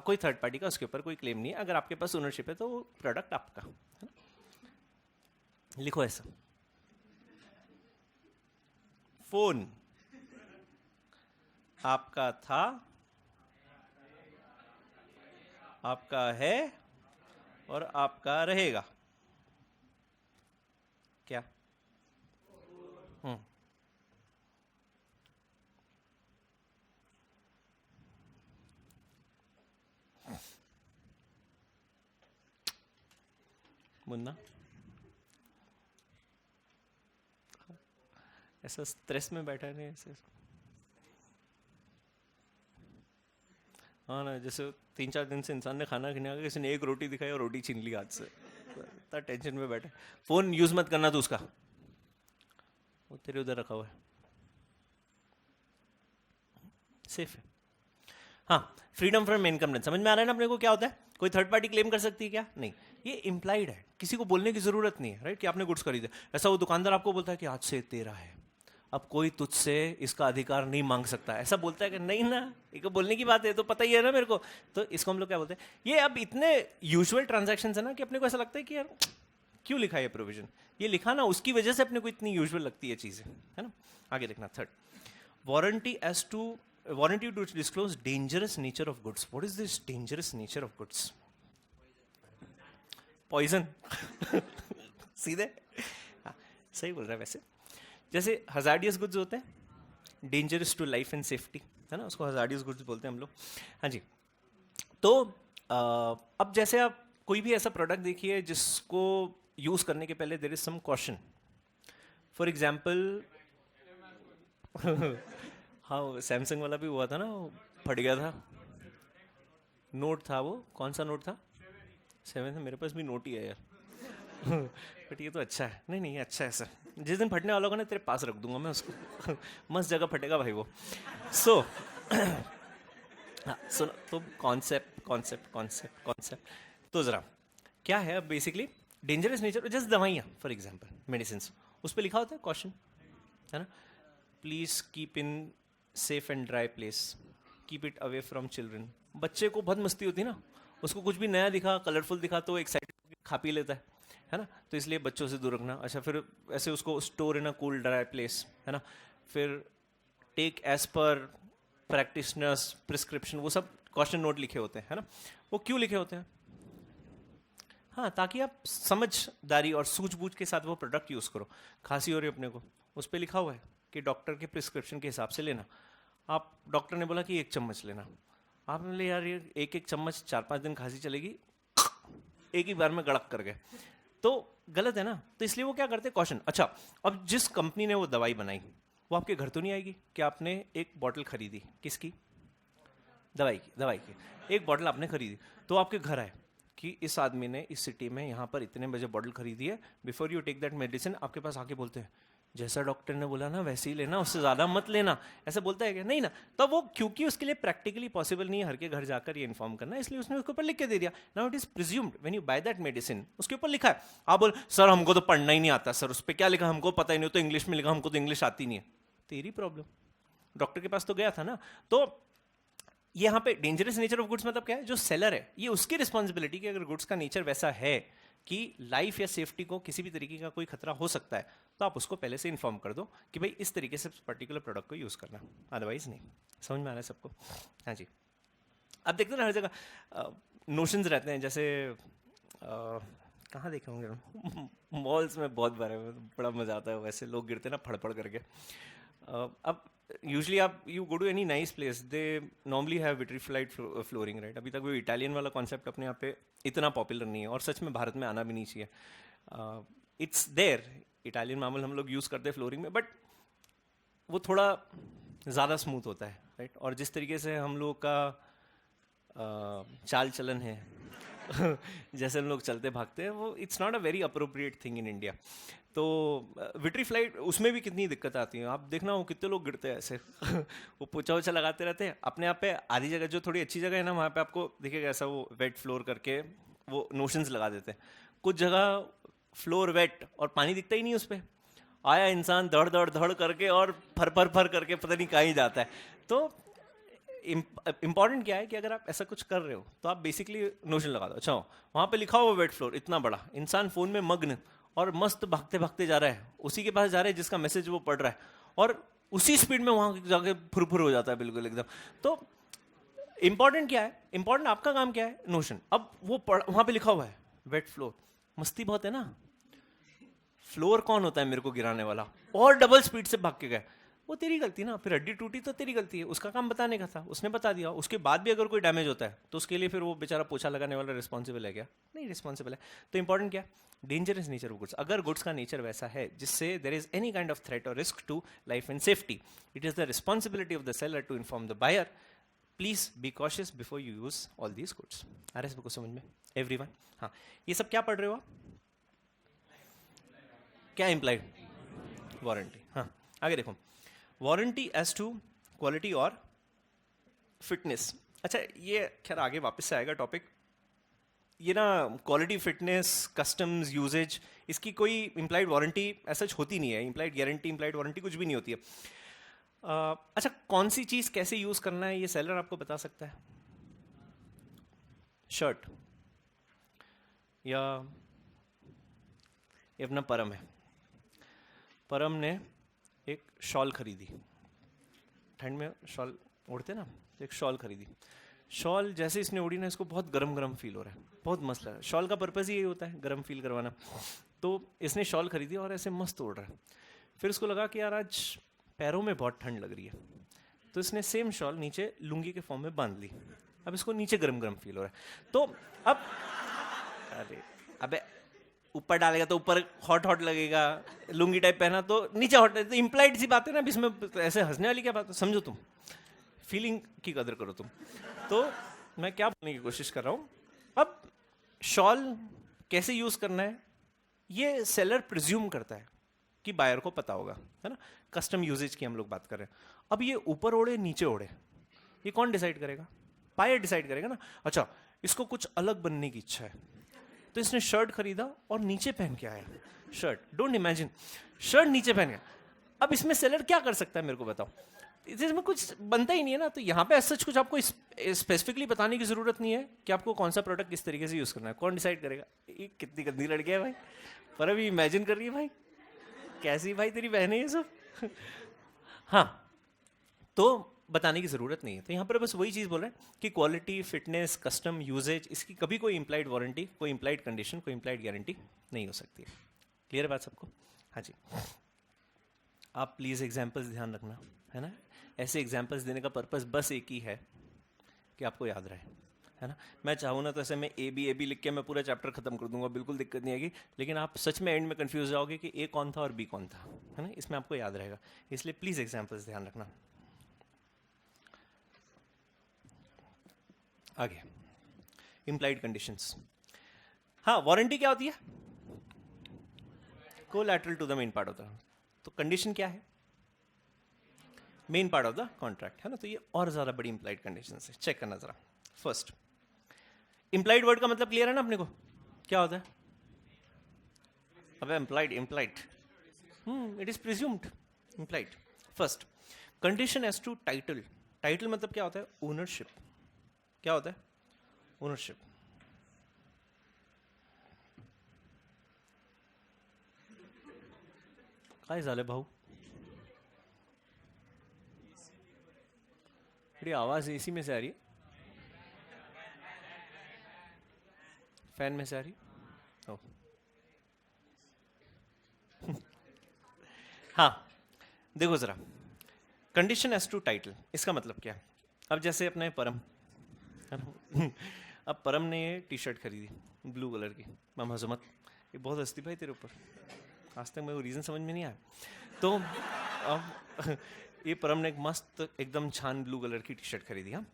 कोई थर्ड पार्टी का उसके ऊपर कोई क्लेम नहीं है। अगर आपके पास ओनरशिप है तो वो प्रोडक्ट आपका है। लिखो ऐसा, फोन आपका था, आपका है और आपका रहेगा। क्या? मुन्ना ऐसा स्ट्रेस में बैठा नहीं ऐसे। हाँ ना, जैसे 3-4 दिन से इंसान ने खाना खाने आगे किसी ने एक रोटी दिखाई और रोटी छीन ली हाथ से, इतना टेंशन में बैठा। फोन यूज मत करना तो उसका, वो तेरे उधर रखा हुआ है, सेफ है। हाँ, फ्रीडम फ्रॉम इनकम, समझ में आ रहा है ना अपने को क्या होता है? कोई थर्ड पार्टी क्लेम कर सकती है क्या? नहीं, ये इम्प्लाइड है, किसी को बोलने की जरूरत नहीं है, राइट? कि आपने गुड्स खरीदे, ऐसा वो दुकानदार आपको बोलता है कि आज से तेरा है, अब कोई तुझसे इसका अधिकार नहीं मांग सकता, ऐसा बोलता है कि नहीं ना, ये बोलने की बात है, तो पता ही है ना मेरे को। तो इसको हम लोग क्या बोलते हैं? ये अब इतने यूजुअल ट्रांजैक्शन है ना कि अपने को ऐसा लगता है कि यार क्यों लिखा है प्रोविजन, ये लिखा ना उसकी वजह से अपने को इतनी यूजुअल लगती है चीजें, है ना? आगे देखना, third, warranty as to warranty to disclose dangerous nature of goods. What is this dangerous nature of goods? Poison. सीधे हाँ, सही बोल रहा है वैसे। जैसे हजार्डियस गुड्स होते हैं, dangerous to life and safety, है ना, उसको हजार्डियस गुड्स बोलते हैं हम लोग। हाँ जी। तो अब जैसे आप कोई भी ऐसा प्रोडक्ट देखिए जिसको यूज करने के पहले there is some caution. For example हाँ, सैमसंग वाला भी हुआ था ना, फट गया था। नोट था वो, कौन सा नोट था? 7 था, मेरे पास भी नोट ही है यार। बट ये तो अच्छा है, नहीं नहीं अच्छा है सर, जिस दिन फटने वाला होगा ना तेरे पास रख दूंगा मैं उसको। मस्त जगह फटेगा भाई वो। सो सो तो कॉन्सेप्ट कॉन्सेप्ट कॉन्सेप्ट कॉन्सेप्ट तो जरा क्या है अब बेसिकली डेंजरस नेचर, जैसे दवाइयाँ फॉर एग्जाम्पल मेडिसिन, उस पर लिखा होता है कॉशन, है ना? Please keep in safe and dry place, keep it away from children. बच्चे को बहुत मस्ती होती है ना, उसको कुछ भी नया दिखा, कलरफुल दिखा तो एक्साइटेड खा पी लेता है ना? तो इसलिए बच्चों से दूर रखना। अच्छा, फिर ऐसे उसको store in a cool dry place, है ना? फिर take as per practitioners prescription, वो सब क्वेश्चन नोट लिखे होते हैं, है ना? वो क्यों लिखे होते हैं? हाँ, ताकि आप समझदारी और सूझबूझ के साथ वो प्रोडक्ट यूज करो। खांसी हो रही है अपने को, उस पर लिखा हुआ है कि डॉक्टर के प्रिस्क्रिप्शन के हिसाब से लेना। आप डॉक्टर ने बोला कि 1 चम्मच लेना, आपने बोले यार ये 1-1 चम्मच 4-5 दिन खांसी चलेगी, एक ही बार में गड़क कर गए, तो गलत है ना? तो इसलिए वो क्या करते हैं, कॉशन। अच्छा, अब जिस कंपनी ने वो दवाई बनाई वो आपके घर तो नहीं आएगी कि आपने एक बॉटल खरीदी, किसकी? दवाई की एक बॉटल आपने खरीदी, तो आपके घर आए कि इस आदमी ने इस सिटी में यहाँ पर इतने बजे बॉटल खरीदी है, before you take that medicine आपके पास आके बोलते हैं जैसा डॉक्टर ने बोला ना वैसे ही लेना, उससे ज्यादा मत लेना, ऐसा बोलता है क्या? नहीं ना। तो वो क्योंकि उसके लिए प्रैक्टिकली पॉसिबल नहीं है हर के घर जाकर ये इन्फॉर्म करना, इसलिए उसने उसके ऊपर लिख के दे दिया। Now it is presumed when you by that medicine, उसके ऊपर लिखा है। आप बोल सर हमको तो पढ़ना ही नहीं आता, सर उस पर क्या लिखा हमको पता ही नहीं, तो इंग्लिश में लिखा, हमको तो इंग्लिश आती नहीं है। तेरी प्रॉब्लम, डॉक्टर के पास तो गया था ना। तो यहाँ पे डेंजरस नेचर ऑफ गुड्स मतलब क्या है? जो सेलर है ये उसकी रिस्पॉन्सिबिलिटी कि अगर गुड्स का नेचर वैसा है कि लाइफ या सेफ्टी को किसी भी तरीके का कोई खतरा हो सकता है, तो आप उसको पहले से इन्फॉर्म कर दो कि भाई इस तरीके से पर्टिकुलर प्रोडक्ट को यूज़ करना, अदरवाइज नहीं। समझ में आ रहा है सबको? हाँ जी। अब देखते हैं ना हर जगह नोशंस रहते हैं, जैसे कहाँ देखे होंगे मॉल्स में बहुत बार बड़ा मजा आता है, वैसे लोग गिरते हैं ना फड़फड़ करके। अब यूजली आप you go to any nice place, they normally have vitrified flooring, right? अभी तक वो इटालियन वाला कॉन्सेप्ट अपने यहाँ पे इतना पॉपुलर नहीं है, और सच में भारत में आना भी नहीं चाहिए। इट्स देयर, इटालियन मामूल हम लोग यूज़ करते हैं फ्लोरिंग में, बट वो थोड़ा ज़्यादा स्मूथ होता है, राइट? और जिस तरीके से हम लोग का चाल चलन है जैसे हम लोग चलते भागते हैं, वो it's not a very appropriate thing in India. तो विट्रीफ्लाइड उसमें भी कितनी दिक्कत आती है, आप देखना वो कितने लोग गिरते हैं ऐसे वो पोछा वोछा लगाते रहते हैं अपने आप पे। आधी जगह जो थोड़ी अच्छी जगह है ना, वहाँ पे आपको दिखेगा ऐसा वो वेट फ्लोर करके वो नोशंस लगा देते हैं। कुछ जगह फ्लोर वेट और पानी दिखता ही नहीं उस पर, आया इंसान धड़ धड़ धड़ करके और फर फर फर करके पता नहीं कहाँ ही जाता है। तो इंपॉर्टेंट क्या है कि अगर आप ऐसा कुछ कर रहे हो तो आप बेसिकली नोशन लगा दो। अच्छा, वहाँ पे लिखा हुआ वेट फ्लोर इतना बड़ा, इंसान फोन में मग्न और मस्त भागते भागते जा रहा है, उसी के पास जा रहा है जिसका मैसेज वो पढ़ रहा है, और उसी स्पीड में वहाँ जाके फुरफुर हो जाता है बिल्कुल एकदम। तो इंपॉर्टेंट क्या है, इंपॉर्टेंट आपका काम क्या है, नोशन। अब वो वहाँ पे लिखा हुआ है वेट फ्लोर, मस्ती बहुत है ना, फ्लोर कौन होता है मेरे को गिराने वाला, और डबल स्पीड से भाग के गए, वो तेरी गलती ना, फिर हड्डी टूटी तो तेरी गलती है, उसका काम बताने का था, उसने बता दिया। उसके बाद भी अगर कोई डैमेज होता है तो उसके लिए फिर वो बेचारा पोछा लगाने वाला रिस्पॉन्सिबल है क्या? नहीं रिस्पॉन्सिबल है। तो इंपॉर्टेंट क्या, डेंजरस नेचर ऑफ गुड्स। अगर गुड्स का नेचर वैसा है जिससे there is any kind of threat और risk to life and safety, it is the responsibility of the seller to inform the buyer, please be cautious before you use all these goods. आ रहा है सबको समझ में everyone? हाँ, ये सब क्या पढ़ रहे हो आप? क्या इंप्लाइड? वारंटी। हाँ, आगे देखो, वारंटी एज टू क्वालिटी और फिटनेस। अच्छा, ये खैर आगे वापस से आएगा टॉपिक, ये ना क्वालिटी, फिटनेस, कस्टम्स, यूजेज, इसकी कोई इंप्लाइड वारंटी ऐसा होती नहीं है, इंप्लाइड गारंटी, इंप्लाइड वारंटी कुछ भी नहीं होती है। अच्छा, कौन सी चीज़ कैसे यूज़ करना है ये सेलर आपको बता सकता है? शर्ट या ये अपना परम है, परम ने एक शॉल खरीदी, ठंड में शॉल ओढ़ते ना, एक शॉल खरीदी। शॉल जैसे इसने ओढ़ी ना, इसको बहुत गरम गरम फील हो रहा है, बहुत मस्त लग रहा है। शॉल का पर्पज़ ही यही होता है, गरम फील करवाना। तो इसने शॉल खरीदी और ऐसे मस्त ओढ़ रहा है। फिर उसको लगा कि यार आज पैरों में बहुत ठंड लग रही है, तो इसने सेम शॉल नीचे लुंगी के फॉर्म में बांध ली। अब इसको नीचे गरम गरम फील हो रहा है, तो अब अरे अबे ऊपर डालेगा तो ऊपर हॉट हॉट लगेगा, लुंगी टाइप पहना तो नीचे हॉट। तो इम्प्लाइड सी बात है ना, अब इसमें ऐसे हंसने वाली क्या बात है? समझो, तुम फीलिंग की कदर करो तुम। तो मैं क्या बोलने की कोशिश कर रहा हूँ, अब शॉल कैसे यूज करना है ये सेलर प्रिज्यूम करता है कि बायर को पता होगा, है ना। कस्टम यूजेज की हम लोग बात कर रहे हैं। अब ये ऊपर ओढ़े नीचे ओढ़े, ये कौन डिसाइड करेगा? बायर डिसाइड करेगा ना। अच्छा, इसको कुछ अलग बनने की इच्छा है, तो इसने शर्ट खरीदा और नीचे पहन के आया शर्ट। डोंट इमेजिन, शर्ट नीचे पहन गया। अब इसमें सेलर क्या कर सकता है मेरे को बताओ? इसमें कुछ बनता ही नहीं है ना। तो यहाँ पे सच कुछ आपको स्पेसिफिकली बताने की जरूरत नहीं है कि आपको कौन सा प्रोडक्ट किस तरीके से यूज करना है। कौन डिसाइड करेगा? ये कितनी गंदी लड़की है भाई, पर अभी इमेजिन कर रही है भाई, कैसी भाई तेरी बहन है ये सब हाँ, तो बताने की जरूरत नहीं है। तो यहाँ पर बस वही चीज बोल रहे हैं कि क्वालिटी, फिटनेस, कस्टम, यूजेज, इसकी कभी कोई इंप्लाइड वारंटी, कोई इंप्लाइड कंडीशन, कोई इंप्लाइड गारंटी नहीं हो सकती है। क्लियर है बात सबको? हाँ जी। आप प्लीज एग्जाम्पल्स ध्यान रखना, है ना। ऐसे एग्जाम्पल्स देने का पर्पस बस एक ही है कि आपको याद रहे, है ना। मैं चाहूँ ना तो ऐसे मैं ए बी लिख के मैं पूरा चैप्टर खत्म कर दूंगा, बिल्कुल दिक्कत नहीं आएगी, लेकिन आप सच में एंड में कंफ्यूज जाओगे कि ए कौन था और बी कौन था, है ना। इसमें आपको याद रहेगा, इसलिए प्लीज एग्जाम्पल्स ध्यान रखना। आगे, इंप्लाइड कंडीशंस। हाँ, वारंटी क्या होती है? Collateral to the main part होता है। तो कंडीशन क्या है? Main part of the contract, है ना। तो ये और ज्यादा बड़ी इंप्लाइड कंडीशंस है, चेक करना जरा। फर्स्ट, इंप्लाइड वर्ड का मतलब क्लियर है ना अपने को? क्या होता है? अबे implied, it is presumed, implied. First, condition as to title. Title मतलब क्या होता है? ओनरशिप। क्या होता है? ओनरशिप। काय झालं भाऊ? बड़ी आवाज एसी में से आ रही है, फैन में से आ रही है? ओ। हाँ, देखो जरा, कंडीशन एस टू टाइटल, इसका मतलब क्या है? अब जैसे अपने परम, अब परम ने ये टी शर्ट खरीदी ब्लू कलर की, मैं मजमत, ये बहुत हंसती भाई तेरे ऊपर, आज तक मेरे को रीज़न समझ में नहीं आया। तो अब ये परम ने एक मस्त एकदम छान ब्लू कलर की टी शर्ट खरीदी, हाँ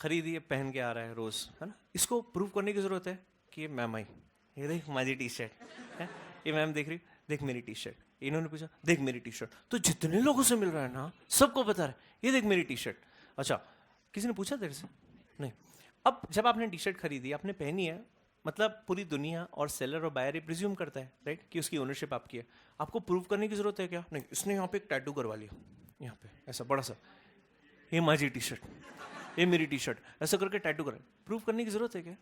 खरीदी, ये पहन के आ रहा है रोज, है ना। इसको प्रूव करने की जरूरत है कि ये मैम आई, ये देख माझी टी शर्ट है, ये मैम देख रही, देख मेरी टी शर्ट, इन्होंने पूछा देख मेरी टी शर्ट, तो जितने लोगों से मिल रहा है ना सबको बता रहा है ये देख मेरी टी शर्ट। अच्छा, किसी ने पूछा तेरे से? नहीं। अब जब आपने टी शर्ट खरीदी, आपने पहनी है, मतलब पूरी दुनिया और सेलर और बायर ये प्रिज्यूम करता है, राइट, कि उसकी ओनरशिप आपकी है। आपको प्रूव करने की जरूरत है क्या? नहीं। इसने यहाँ पे एक टैटू करवा लिया, यहाँ पे ऐसा बड़ा सा, ये माझी टी शर्ट, ये मेरी टी शर्ट, ऐसा करके टैटू करा, प्रूव करने की जरूरत है क्या?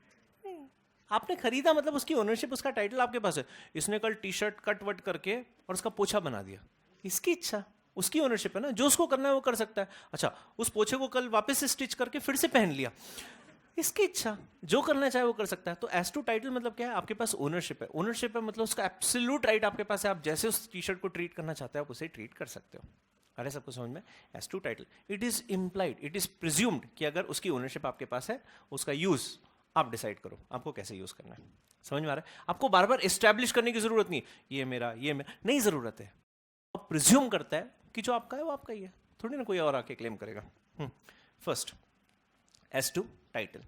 नहीं। आपने खरीदा मतलब उसकी ओनरशिप, उसका टाइटल आपके पास है। इसने कल टी शर्ट कट वट करके और उसका पोछा बना दिया, इसकी इच्छा, उसकी ओनरशिप है ना, जो उसको करना है वो कर सकता है। अच्छा, उस पोछे को कल वापस से स्टिच करके फिर से पहन लिया, इसकी इच्छा, जो करना चाहे वो कर सकता है। तो एस टू टाइटल मतलब क्या है? आपके पास ओनरशिप है, ओनरशिप है मतलब उसका एब्सोल्यूट राइट आपके पास है, आप जैसे उस टी शर्ट को ट्रीट करना चाहते हैं आप उसे ट्रीट कर सकते हो। अरे सबको समझ में? As to title, it is implied, it is presumed कि अगर उसकी ओनरशिप आपके पास है, उसका यूज आप डिसाइड करो आपको कैसे यूज करना है। समझ में आ रहा है? आपको बार बार एस्टैब्लिश करने की जरूरत नहीं, ये मेरा, ये मेरा, नहीं जरूरत है। आप प्रिज्यूम करता है कि जो आपका है वो आपका ही है, थोड़ी ना कोई और आके क्लेम करेगा। First as to title.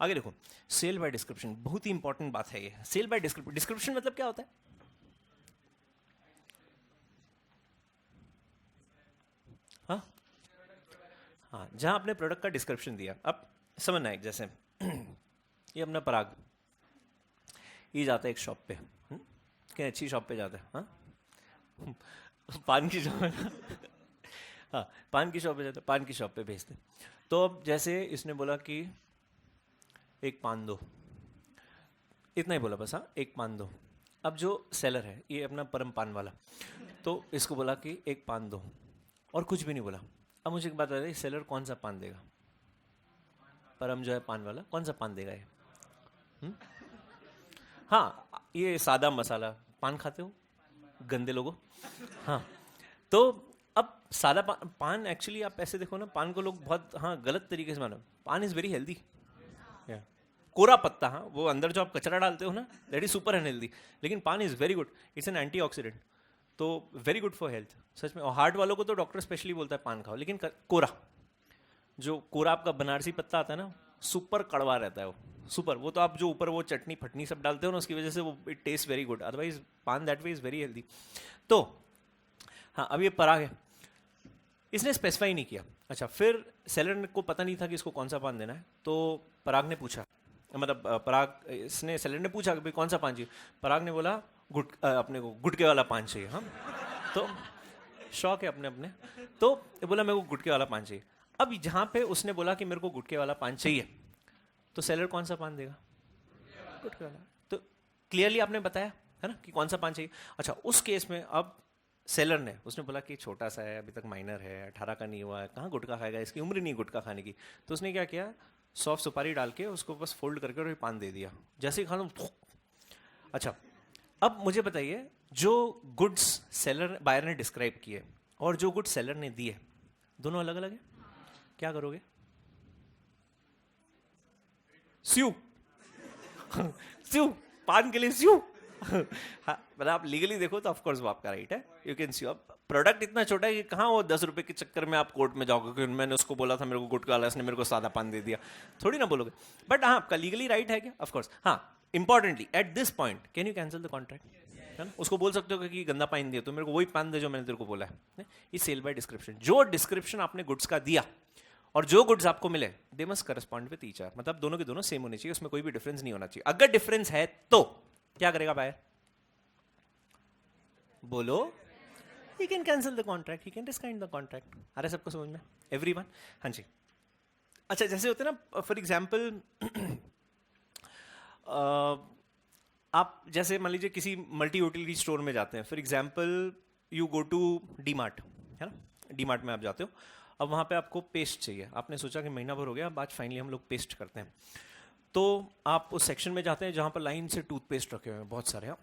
आगे देखो, सेल बाय डिस्क्रिप्शन, बहुत ही इंपॉर्टेंट बात है ये। सेल बाय डिस्क्रिप्शन, डिस्क्रिप्शन मतलब क्या होता है? हाँ हाँ, जहां आपने प्रोडक्ट का डिस्क्रिप्शन दिया। अब समझना है, जैसे ये अपना पराग, ये जाता है एक शॉप पे, क्या अच्छी शॉप पे जाता है, हाँ पान की शॉप है ना, हाँ पान की शॉप पे जाता है, पान की शॉप पे भेजते। तो अब जैसे इसने बोला कि एक पान दो, इतना ही बोला बस, हाँ एक पान दो। अब जो सेलर है, ये अपना परम पान वाला, तो इसको बोला कि एक पान दो, और कुछ भी नहीं बोला। अब मुझे एक बात बताइए, सेलर कौन सा पान देगा? परम जो है पान वाला, कौन सा पान देगा ये? हाँ, ये सादा मसाला पान खाते हो गंदे लोगों, हाँ। तो अब सादा पान एक्चुअली आप ऐसे देखो ना, पान को लोग बहुत हाँ गलत तरीके से मानो। पान इज वेरी हेल्दी, कोरा पत्ता, हाँ वो अंदर जो आप कचरा डालते हो ना, दैट इज सुपर अनहेल्दी, लेकिन पान is very good, it's an antioxidant, तो वेरी गुड फॉर हेल्थ सच में। और हार्ट वालों को तो डॉक्टर स्पेशली बोलता है पान खाओ, लेकिन कोरा, जो कोरा आपका बनारसी पत्ता आता है ना, सुपर कड़वा रहता है वो, सुपर। वो तो आप जो ऊपर वो चटनी फटनी सब डालते हो ना, उसकी वजह से वो it taste very good, otherwise पान that way is very healthy. तो हाँ, अब ये पराग है, इसने स्पेसिफाई नहीं किया। अच्छा, फिर सेलर को पता नहीं था कि इसको कौन सा पान देना है, तो पराग ने पूछा, मतलब पराग, इसने सेलर ने पूछा कि भाई कौन सा पान चाहिए। पराग ने बोला अपने को गुटके वाला पान चाहिए। हाँ, तो शौक है अपने अपने, तो ये बोला मेरे को गुटके वाला पान चाहिए। अब जहाँ पे उसने बोला कि मेरे को गुटके वाला पान चाहिए, तो सेलर कौन सा पान देगा? गुटके वाला। तो क्लियरली आपने बताया है ना कि कौन सा पान चाहिए। अच्छा, उस केस में अब सेलर ने, उसने बोला कि छोटा सा है, अभी तक माइनर है, 18 का नहीं हुआ है, कहाँ गुटखा खाएगा, इसकी उम्र नहीं गुटखा खाने की। तो उसने क्या किया, सॉफ्ट सुपारी डाल के उसको बस फोल्ड करके और पान दे दिया, जैसे ही खा लो। अच्छा, अब मुझे बताइए, जो गुड्स सेलर बायर ने डिस्क्राइब किए और जो गुड्स सेलर ने दिए, दोनों अलग अलग है। क्या करोगे? स्यू स्यू, पान के लिए स्यू। हाँ, मतलब आप लीगली देखो तो ऑफकोर्स वो आपका राइट है, यू कैन स्यू। अब प्रोडक्ट इतना छोटा है कि कहाँ वो 10 रुपए के चक्कर में आप कोर्ट में जाओगे कि मैंने उसको बोला था मेरे को गुटखा वाला, इसने मेरे को सादा पान दे दिया, थोड़ी ना बोलोगे। बट हाँ, आपका लीगली राइट है क्या? ऑफकोर्स। हाँ, importantly at this point can you cancel the contract, है ना? उसको बोल सकते हो कि गंदा पान दिया तो मेरे को वही पान दे जो मैंने तेरे को बोला है। ये सेल बाय डिस्क्रिप्शन, जो डिस्क्रिप्शन आपने गुड्स का दिया और जो गुड्स आपको मिले, they must correspond with each other, मतलब दोनों के दोनों सेम होने चाहिए, उसमें कोई भी डिफरेंस नहीं होना चाहिए। अगर डिफरेंस है तो क्या करेगा बायर? बोलो, he can cancel the contract, he can discount the contract। अरे सबको समझ में? एवरीवन? हाँ जी। अच्छा, जैसे होते हैं ना, फॉर एग्जाम्पल आप जैसे मान लीजिए किसी मल्टी यूटिलिटी स्टोर में जाते हैं, for example you go to D Mart, है ना, डी मार्ट में आप जाते हो, अब वहाँ पे आपको पेस्ट चाहिए, आपने सोचा कि महीना भर हो गया, अब आज फाइनली हम लोग पेस्ट करते हैं, तो आप उस सेक्शन में जाते हैं जहाँ पर लाइन से टूथपेस्ट रखे हुए हैं बहुत सारे, हाँ,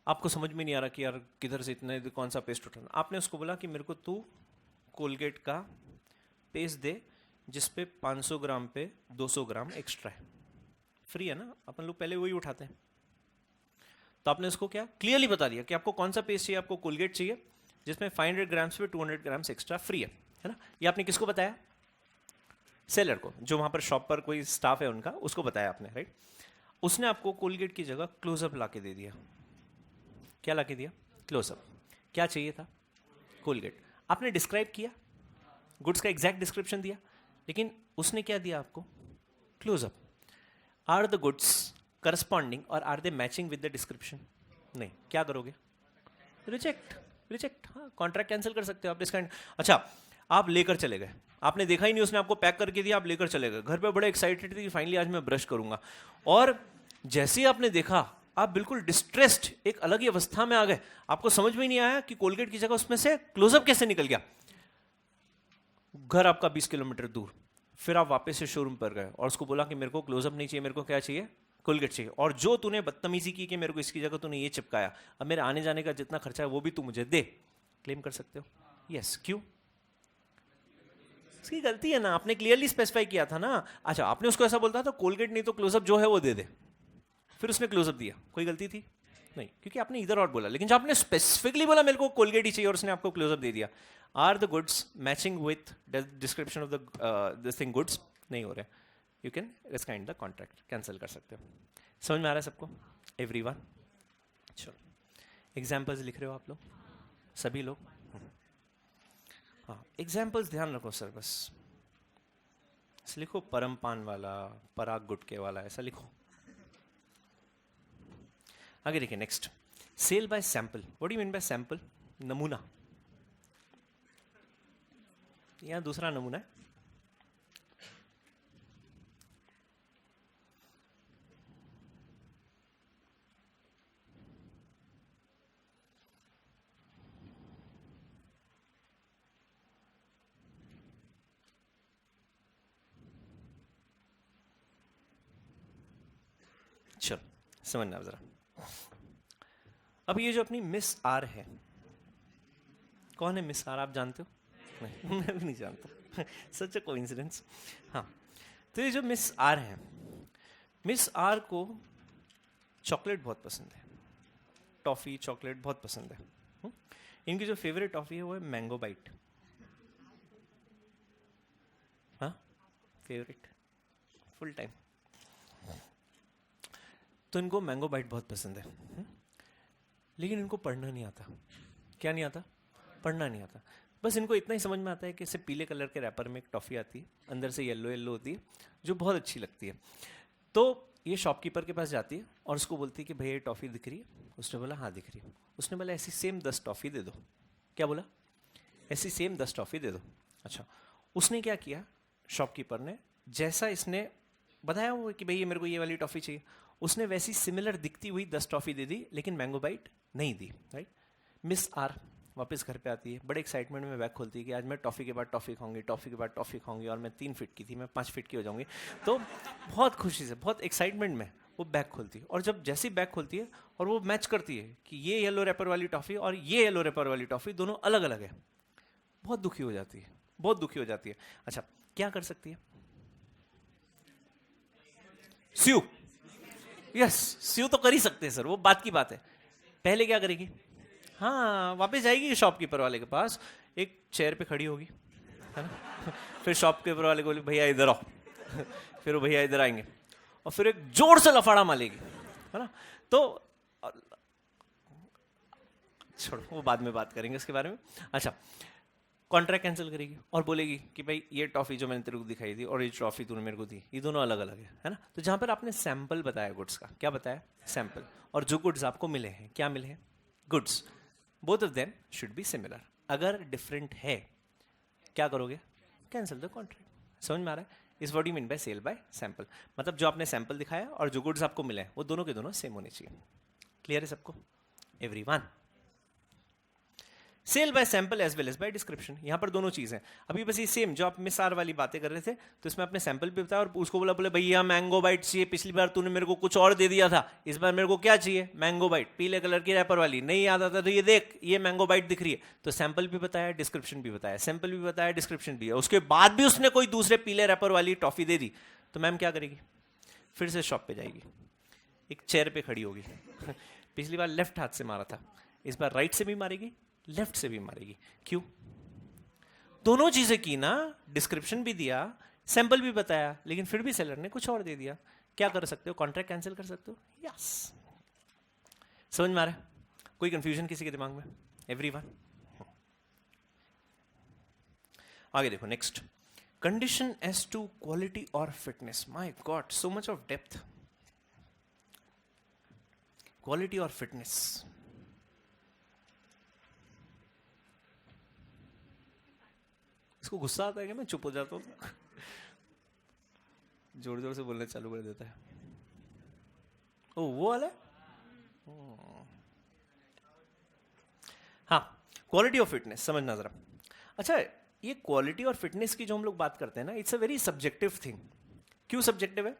आपको समझ में नहीं आ रहा कि यार किधर से इतने कौन सा पेस्ट उठाना, आपने उसको बोला कि मेरे को तू कोलगेट का पेस्ट दे जिस पे 500 ग्राम पे 200 ग्राम एक्स्ट्रा है, फ्री है ना, अपन लोग पहले वही उठाते हैं, तो आपने उसको क्या क्लियरली बता दिया कि आपको कौन सा पेस्ट चाहिए, आपको कोलगेट चाहिए जिसमें 500 ग्राम्स पे 200 ग्राम्स एक्स्ट्रा फ्री है ना, ये आपने किसको बताया, सेलर को, जो वहां पर शॉप पर कोई स्टाफ है उनका, उसको बताया आपने, राइट, उसने आपको कोलगेट की जगह क्लोजअप ला के दे दिया, क्या ला के दिया, क्लोजअप, क्या चाहिए था, कोलगेट, आपने डिस्क्राइब किया, गुड्स का एग्जैक्ट डिस्क्रिप्शन दिया, लेकिन उसने क्या दिया आपको, Closeup, are the goods corresponding और are they matching with the description, नहीं, क्या करोगे, रिजेक्ट, रिजेक्ट, हाँ, कॉन्ट्रैक्ट कैंसिल कर सकते हो आप, डिस्काउंट, अच्छा, आप लेकर चले गए, आपने देखा ही नहीं, उसने आपको पैक करके दिया, आप लेकर चले गए, घर पे बड़े एक्साइटेड थे कि फाइनली आज मैं ब्रश करूंगा, और जैसे ही आपने देखा आप बिल्कुल डिस्ट्रेस्ड, एक अलग ही अवस्था में आ गए, आपको समझ में ही नहीं आया कि कोलगेट की जगह उसमें से क्लोजअप कैसे निकल गया, घर आपका 20 किलोमीटर दूर, फिर आप वापस से शोरूम पर गए और उसको बोला कि मेरे को क्लोजअप नहीं चाहिए, मेरे को क्या चाहिए, कोलगेट चाहिए, और जो तूने बदतमीजी की कि मेरे को इसकी जगह तूने ये चिपकाया, अब मेरे आने जाने का जितना खर्चा है वो भी तू मुझे दे, क्लेम कर सकते हो, यस, क्यों, उसकी गलती है ना, आपने क्लियरली स्पेसिफाई किया था ना, अच्छा, आपने उसको ऐसा बोलता था कोलगेट नहीं तो क्लोजअप जो है वो दे दे, फिर उसने क्लोजअप दिया, कोई गलती थी नहीं, क्योंकि आपने इधर और बोला, लेकिन जब आपने स्पेसिफिकली बोला मेरे को कोलगेट ही चाहिए और उसने आपको क्लोजअप दे दिया, are the goods matching with description of the this thing, goods नहीं हो रहे, you can rescind the contract, cancel कर सकते हो, समझ में आ रहा है सबको, एवरीवन, चलो एग्जाम्पल्स लिख रहे हो आप लोग, सभी लोग, हाँ, एग्जाम्पल्स ध्यान रखो सर, बस लिखो परम पान वाला, पराग गुटके वाला, ऐसा लिखो, आगे देखिए, next, sale by sample, what do you mean by sample, नमूना, यहां दूसरा नमूना है, चलो समझना जरा, अब ये जो अपनी मिस आर है, कौन है मिस आर, आप जानते हो, नहीं, मैं भी नहीं जानता, सच अ कोइंसिडेंस, हाँ, तो ये जो मिस आर है, मिस आर को चॉकलेट बहुत पसंद है, टॉफी चॉकलेट बहुत पसंद है, इनकी जो फेवरेट टॉफी है वो है मैंगो बाइट, हाँ, फेवरेट फुल टाइम, तो इनको मैंगो बाइट बहुत पसंद है, लेकिन इनको पढ़ना नहीं आता, क्या नहीं आता, पढ़ना नहीं आता, बस इनको इतना ही समझ में आता है कि इससे पीले कलर के रैपर में एक टॉफ़ी आती है, अंदर से येलो येलो होती है, जो बहुत अच्छी लगती है, तो ये शॉपकीपर के पास जाती है और उसको बोलती है कि भैया ये टॉफ़ी दिख रही है, उसने बोला हाँ दिख रही है, उसने बोला ऐसी सेम 10 टॉफ़ी दे दो, क्या बोला, ऐसी सेम 10 टॉफ़ी दे दो, अच्छा, उसने क्या किया, शॉपकीपर ने जैसा इसने बताया वो कि भैया मेरे को ये वाली टॉफ़ी चाहिए, उसने वैसी सिमिलर दिखती हुई 10 टॉफ़ी दे दी, लेकिन मैंगो बाइट नहीं दी, राइट, मिस आर वापस घर पे आती है, बड़े एक्साइटमेंट में बैग खोलती है कि आज मैं टॉफ़ी के बाद टॉफ़ी खाऊंगी, टॉफ़ी के बाद टॉफ़ी खाऊंगी, और मैं 3 फीट की थी, मैं 5 फीट की हो जाऊंगी, तो बहुत खुशी से, बहुत एक्साइटमेंट में वो बैग खोलती है, और जब जैसी बैग खोलती है और वो मैच करती है कि ये येलो रैपर वाली टॉफ़ी और ये येलो रैपर वाली टॉफ़ी दोनों अलग अलग है, बहुत दुखी हो जाती है, बहुत दुखी हो जाती है, अच्छा क्या कर सकती है, स्यू, यस, स्यू तो कर ही सकते हैं सर, वो बात की बात है, पहले क्या करेगी, हाँ वापस जाएगी शॉपकीपर वाले के पास, एक चेयर पे खड़ी होगी, है ना, फिर शॉपकीपर वाले को बोले भैया इधर आओ, फिर वो भैया इधर आएंगे और फिर एक जोर से लफाड़ा मारेगी, है ना, तो छोड़ो वो बाद में बात करेंगे इसके बारे में, अच्छा, कॉन्ट्रैक्ट कैंसिल करेगी और बोलेगी कि भाई ये टॉफ़ी जो मैंने तेरे को दिखाई थी और ये टॉफ़ी तूने मेरे को दी, ये दोनों अलग अलग है ना, तो जहाँ पर आपने सैंपल बताया गुड्स का, क्या बताया, सैंपल, और जो गुड्स आपको मिले हैं, क्या मिले हैं, goods, both of them should be similar, अगर डिफरेंट है क्या करोगे, कैंसिल द कॉन्ट्रैक्ट, समझ में आ रहा है? इस what you mean by sale by sample, मतलब जो आपने सैंपल दिखाया और जो गुड्स आपको मिले वो दोनों के दोनों सेम होने चाहिए। क्लियर है सबको? Everyone, sale by sample as well as by description, यहां पर दोनों चीजें। अभी बस ये सेम जो आप मिसार वाली बातें कर रहे थे, तो इसमें आपने सैंपल भी बताया और उसको बोला बोले भैया मैंगो बाइट चाहिए, पिछली बार तूने मेरे को कुछ और दे दिया था, इस बार मेरे को क्या चाहिए? मैंगो बाइट, पीले कलर की रैपर वाली, नहीं याद आता तो ये देख ये मैंगो बाइट दिख रही है। तो सैंपल भी बताया, डिस्क्रिप्शन भी बताया, सैंपल भी बताया, डिस्क्रिप्शन भी है, उसके बाद भी उसने कोई दूसरे पीले रैपर वाली टॉफी दे दी, तो मैम क्या करेगी? फिर से शॉप पे जाएगी, एक चेयर पे खड़ी होगी पिछली बार लेफ्ट हाथ से मारा था, इस बार राइट से भी मारेगी, लेफ्ट से भी मारेगी। क्यों? दोनों चीजें की ना, डिस्क्रिप्शन भी दिया, सैंपल भी बताया, लेकिन फिर भी सेलर ने कुछ और दे दिया। क्या कर सकते हो? कॉन्ट्रैक्ट कैंसिल कर सकते हो। यस, समझ में आ रहा है? कोई कंफ्यूजन किसी के दिमाग में? एवरीवन, आगे देखो next, condition as to quality और fitness. My god, so much of depth. Quality और फिटनेस, इसको गुस्सा आता है कि मैं चुप हो जाता हूँ जोर जोर से बोलने चालू कर देता है। ओ वो वाला है? हाँ, क्वालिटी ऑफ फिटनेस समझना जरा। अच्छा, ये क्वालिटी और फिटनेस की जो हम लोग बात करते हैं ना, it's a very subjective thing. क्यों सब्जेक्टिव है?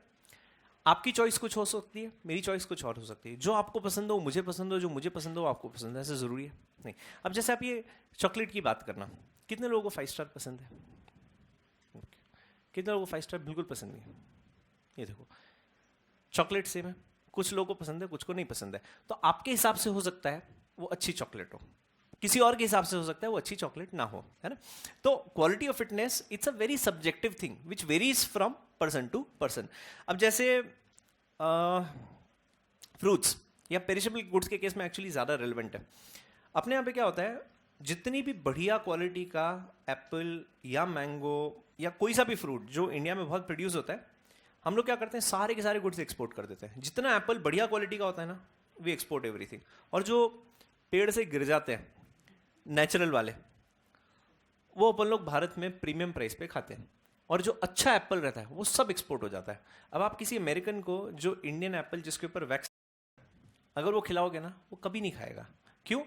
आपकी चॉइस कुछ हो सकती है, मेरी चॉइस कुछ और हो सकती है। जो आपको पसंद हो मुझे पसंद हो, जो मुझे पसंद हो आपको पसंद है, ऐसा जरूरी है नहीं। अब जैसे आप ये चॉकलेट की बात करना, कितने लोगों को 5 स्टार पसंद है? कितने लोगों को 5 स्टार बिल्कुल पसंद नहीं है? ये देखो, चॉकलेट सेम है, कुछ लोगों को पसंद है, कुछ को नहीं पसंद है। तो आपके हिसाब से हो सकता है वो अच्छी चॉकलेट हो, किसी और के हिसाब से हो सकता है वो अच्छी चॉकलेट ना हो, है ना? तो quality of fitness it's a very subjective thing which varies from person to person. अब जैसे फ्रूट्स या पेरिशेबल गुड्स के केस में एक्चुअली ज्यादा रेलेवेंट है। अपने यहाँ पे क्या होता है, जितनी भी बढ़िया क्वालिटी का एप्पल या मैंगो या कोई सा भी फ्रूट जो इंडिया में बहुत प्रोड्यूस होता है, हम लोग क्या करते हैं, सारे के सारे गुड्स एक्सपोर्ट कर देते हैं। जितना एप्पल बढ़िया क्वालिटी का होता है ना, वी एक्सपोर्ट एवरीथिंग। और जो पेड़ से गिर जाते हैं नेचुरल वाले, वो अपन लोग भारत में प्रीमियम प्राइस पे खाते हैं। और जो अच्छा एप्पल रहता है वो सब एक्सपोर्ट हो जाता है। अब आप किसी अमेरिकन को जो इंडियन एप्पल जिसके ऊपर वैक्स अगर वो खिलाओगे ना, वो कभी नहीं खाएगा। क्यों?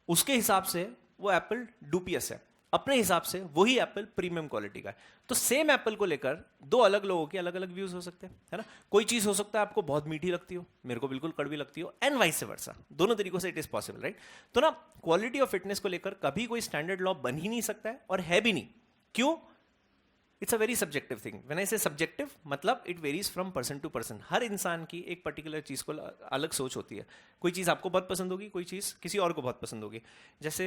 उसके हिसाब से वो एप्पल डुपियस है, अपने हिसाब से वही एप्पल प्रीमियम क्वालिटी का है। तो सेम एप्पल को लेकर दो अलग लोगों के अलग अलग व्यूज हो सकते हैं, है ना? कोई चीज हो सकता है आपको बहुत मीठी लगती हो, मेरे को बिल्कुल कड़वी लगती हो, एंड वाइस वर्सा। दोनों तरीकों से इट इज पॉसिबल, राइट? तो ना, क्वालिटी और फिटनेस को लेकर कभी कोई स्टैंडर्ड लॉ बन ही नहीं सकता है, और है भी नहीं। क्यों? It's a very subjective thing. When I say subjective, मतलब it varies from person to person. हर इंसान की एक पर्टिकुलर चीज को अलग सोच होती है। कोई चीज आपको बहुत पसंद होगी, कोई चीज किसी और को बहुत पसंद होगी। जैसे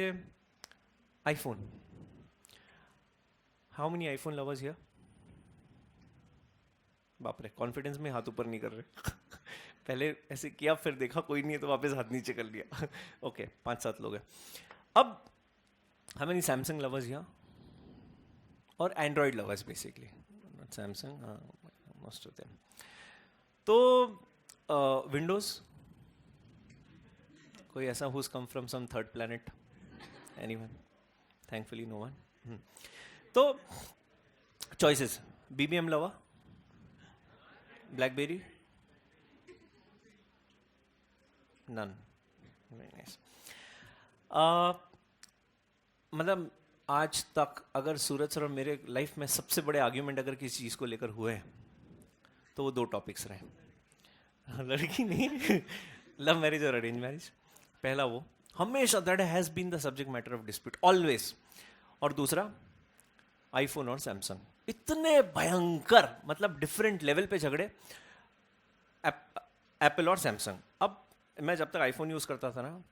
iPhone, how many iPhone lovers here? बाप रे, कॉन्फिडेंस में हाथ ऊपर नहीं कर रहे पहले ऐसे किया, फिर देखा कोई नहीं है तो वापस हाथ नीचे कर लिया ओके, 5-7 लोग हैं। अब how many Samsung lovers here? और Android lovers basically, not Samsung, most of them. तो विंडोज, कोई ऐसा who's come from some third planet? Anyone? Thankfully no one. तो choices, BBM lover, BlackBerry, none. Very nice. मतलब आज तक अगर सूरज sir और मेरे लाइफ में सबसे बड़े आर्ग्यूमेंट अगर किसी चीज को लेकर हुए तो वो 2 टॉपिक्स रहे लड़की नहीं लव मैरिज और अरेंज मैरिज। पहला वो हमेशा, that has been the subject matter of dispute always. और दूसरा आईफोन और सैमसंग, इतने भयंकर, मतलब डिफरेंट लेवल पे झगड़े, एप्पल और सैमसंग। अब मैं जब तक आईफोन यूज करता था ना,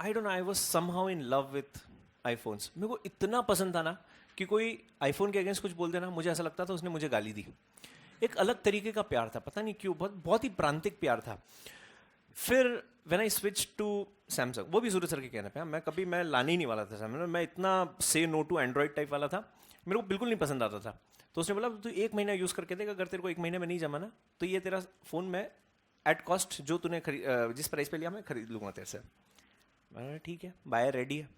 I don't know, I was somehow in love with iPhones. मेरे को इतना पसंद था ना कि कोई आईफोन के अगेंस्ट कुछ बोल देना, मुझे ऐसा लगता था उसने मुझे गाली दी। एक अलग तरीके का प्यार था, पता नहीं क्यों, बहुत ही प्रांतिक प्यार था। फिर when I switch to Samsung, वो भी सूरज सर के कहने पे, मैं लाने ही नहीं वाला था सैमसंग। मैं इतना से नो टू एंड्रॉइड टाइप वाला था, मेरे को बिल्कुल नहीं पसंद आता था। तो उसने बोला तू 1 महीना यूज करके देख, अगर तेरे को 1 महीने में नहीं जमा ना, तो ये तेरा फोन मैं एट कॉस्ट जो तूने जिस प्राइस पे लिया मैं खरीद लूंगा तेरे से। मैंने ठीक है, बायर रेडी है।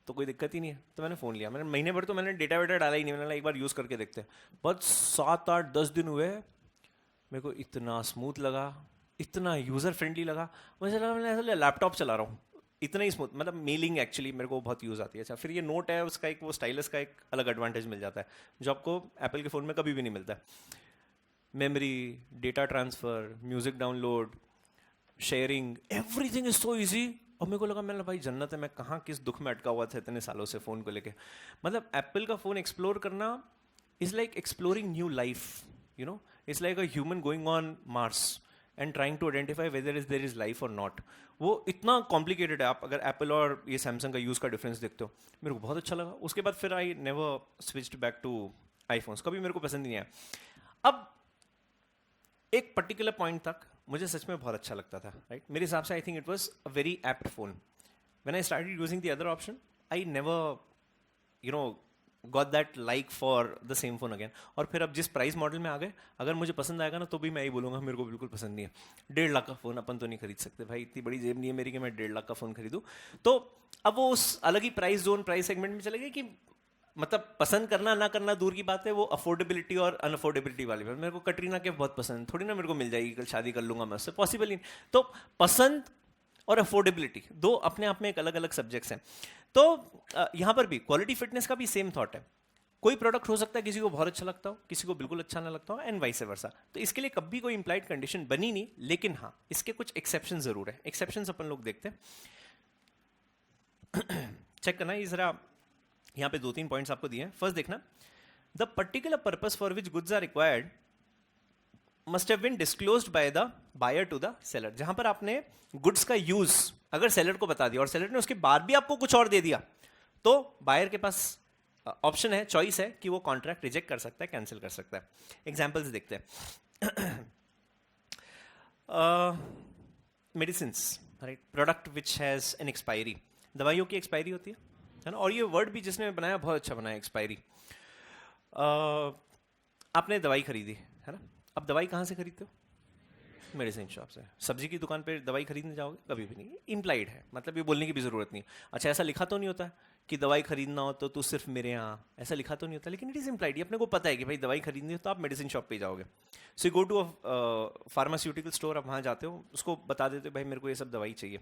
तो कोई दिक्कत ही नहीं है, तो मैंने फ़ोन लिया। मैंने महीने भर तो मैंने डेटा वेटा डाला ही नहीं, मैंने एक बार यूज़ करके देखते हैं। बस 7 8 10 दिन हुए, मेरे को इतना स्मूथ लगा, इतना यूज़र फ्रेंडली लगा, मुझे लगा मैं ऐसा लैपटॉप चला रहा हूँ, इतना ही स्मूथ। मतलब मेलिंग एक्चुअली मेरे को बहुत यूज़ आती है। अच्छा, फिर ये नोट है, उसका एक वो स्टाइलस का एक अलग एडवांटेज मिल जाता है जो आपको एप्पल के फ़ोन में कभी भी नहीं मिलता है। Memory, data transfer, music download, sharing, everything is so easy. और मेरे को लगा, मैंने भाई जन्नत है, मैं कहाँ किस दुख में अटका हुआ था इतने सालों से फ़ोन को लेके। मतलब एप्पल का फ़ोन एक्सप्लोर करना is like exploring new life, you know, it's like a human going on Mars and trying to identify whether is there is life और नॉट। वो इतना कॉम्प्लिकेटेड है। आप अगर एप्पल और ये सैमसंग का यूज़ का डिफरेंस देखते हो, मेरे को बहुत अच्छा लगा। उसके बाद फिर I never switched back to iPhones, कभी मेरे को पसंद नहीं आया। अब एक पर्टिकुलर पॉइंट तक मुझे सच में बहुत अच्छा लगता था, राइट? मेरे हिसाब से I think it was a very apt phone. When I started using the other option, I never, you know, got that like for the same phone again. और फिर अब जिस प्राइस मॉडल में आ गए, अगर मुझे पसंद आएगा ना, तो भी मैं ही बोलूँगा मेरे को बिल्कुल पसंद नहीं है। 1.5 लाख का फ़ोन अपन तो नहीं खरीद सकते भाई, इतनी बड़ी जेब नहीं है मेरी कि मैं 1.5 लाख का फ़ोन खरीदूँ। तो अब वो उस अलग ही प्राइस जोन, प्राइस सेगमेंट में चले गए कि मतलब पसंद करना ना करना दूर की बात है, वो अफोर्डेबिलिटी और अनअफोर्डेबिलिटी वाली बात। मेरे को कटरीना कैफ बहुत पसंद, थोड़ी ना मेरे को मिल जाएगी, कल शादी कर लूँगा मैं उससे, पॉसिबल ही नहीं। तो पसंद और अफोर्डेबिलिटी दो अपने आप में एक अलग अलग सब्जेक्ट्स हैं। तो यहाँ पर भी क्वालिटी फिटनेस का भी सेम थॉट है। कोई प्रोडक्ट हो सकता है किसी को बहुत अच्छा लगता हो, किसी को बिल्कुल अच्छा ना लगता हो, एंड वाइस वर्सा। तो इसके लिए कभी कोई इंप्लाइड कंडीशन बनी नहीं, लेकिन हाँ, इसके कुछ एक्सेप्शन जरूर है। एक्सेप्शन अपन लोग देखते हैं, चेक करना ये जरा। यहाँ पे 2-3 पॉइंट्स आपको दिए हैं। फर्स्ट देखना, the particular purpose for which goods are required must have been disclosed by the buyer to the seller. जहां पर आपने गुड्स का यूज अगर सेलर को बता दिया और सेलर ने उसके बाद भी आपको कुछ और दे दिया, तो बायर के पास ऑप्शन है, चॉइस है कि वो कॉन्ट्रैक्ट रिजेक्ट कर सकता है, कैंसिल कर सकता है। एग्जाम्पल्स देखते हैं। Medicines, right, product which has an expiry. दवाइयों की एक्सपायरी होती है ना। और ये वर्ड भी जिसने बनाया बहुत अच्छा बनाया, एक्सपायरी। आपने दवाई खरीदी है ना, अब दवाई कहाँ से खरीदते हो? मेडिसिन शॉप से। सब्जी की दुकान पे दवाई खरीदने जाओगे? कभी भी नहीं। इम्प्लाइड है, मतलब ये बोलने की भी जरूरत नहीं। अच्छा, ऐसा लिखा तो नहीं होता कि दवाई खरीदना हो तो तू सिर्फ मेरे यहाँ, ऐसा लिखा तो नहीं होता, लेकिन इट इज इम्प्लाइड। ये अपने को पता है कि भाई दवाई खरीदनी हो तो आप मेडिसिन शॉप पे जाओगे। So you go to a pharmaceutical store, आप वहाँ जाते हो, उसको बता देते हो भाई मेरे को ये सब दवाई चाहिए।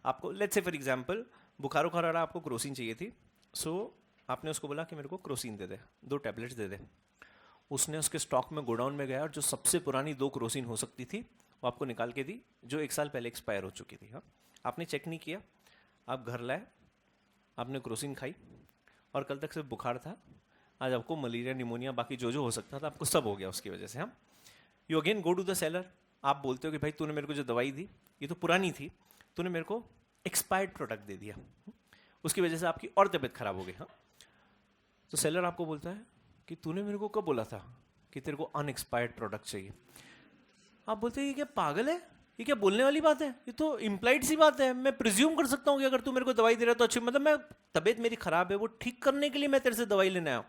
आपको लेट्स से फॉर एग्जाम्पल बुखार उखार आ रहा, आपको क्रोसिन चाहिए थी। सो आपने उसको बोला कि मेरे को क्रोसिन दे दे, 2 टैबलेट्स दे दे। उसने उसके स्टॉक में गोडाउन में गया और जो सबसे पुरानी 2 क्रोसिन हो सकती थी वो आपको निकाल के दी, जो 1 साल पहले एक्सपायर हो चुकी थी। हाँ, आपने चेक नहीं किया, आप घर लाए, आपने क्रोसिन खाई, और कल तक सिर्फ बुखार था, आज आपको मलेरिया, निमोनिया, बाकी जो जो हो सकता था आपको सब हो गया उसकी वजह से। हाँ, you again go to the seller, आप बोलते हो कि भाई तूने मेरे को जो दवाई दी ये तो पुरानी थी, तूने मेरे को एक्सपायर्ड प्रोडक्ट दे दिया, उसकी वजह से आपकी और तबीयत खराब हो गई। हाँ, तो सेलर आपको बोलता है कि तूने मेरे को कब बोला था कि तेरे को अनएक्सपायर्ड प्रोडक्ट चाहिए? आप बोलते हैं ये क्या पागल है, ये क्या बोलने वाली बात है, ये तो इम्प्लाइड सी बात है। मैं प्रिज्यूम कर सकता हूँ कि अगर तू मेरे को दवाई दे रहा है तो अच्छी, मतलब मैं तबीयत मेरी खराब है, वो ठीक करने के लिए मैं तेरे से दवाई लेने आया हूँ।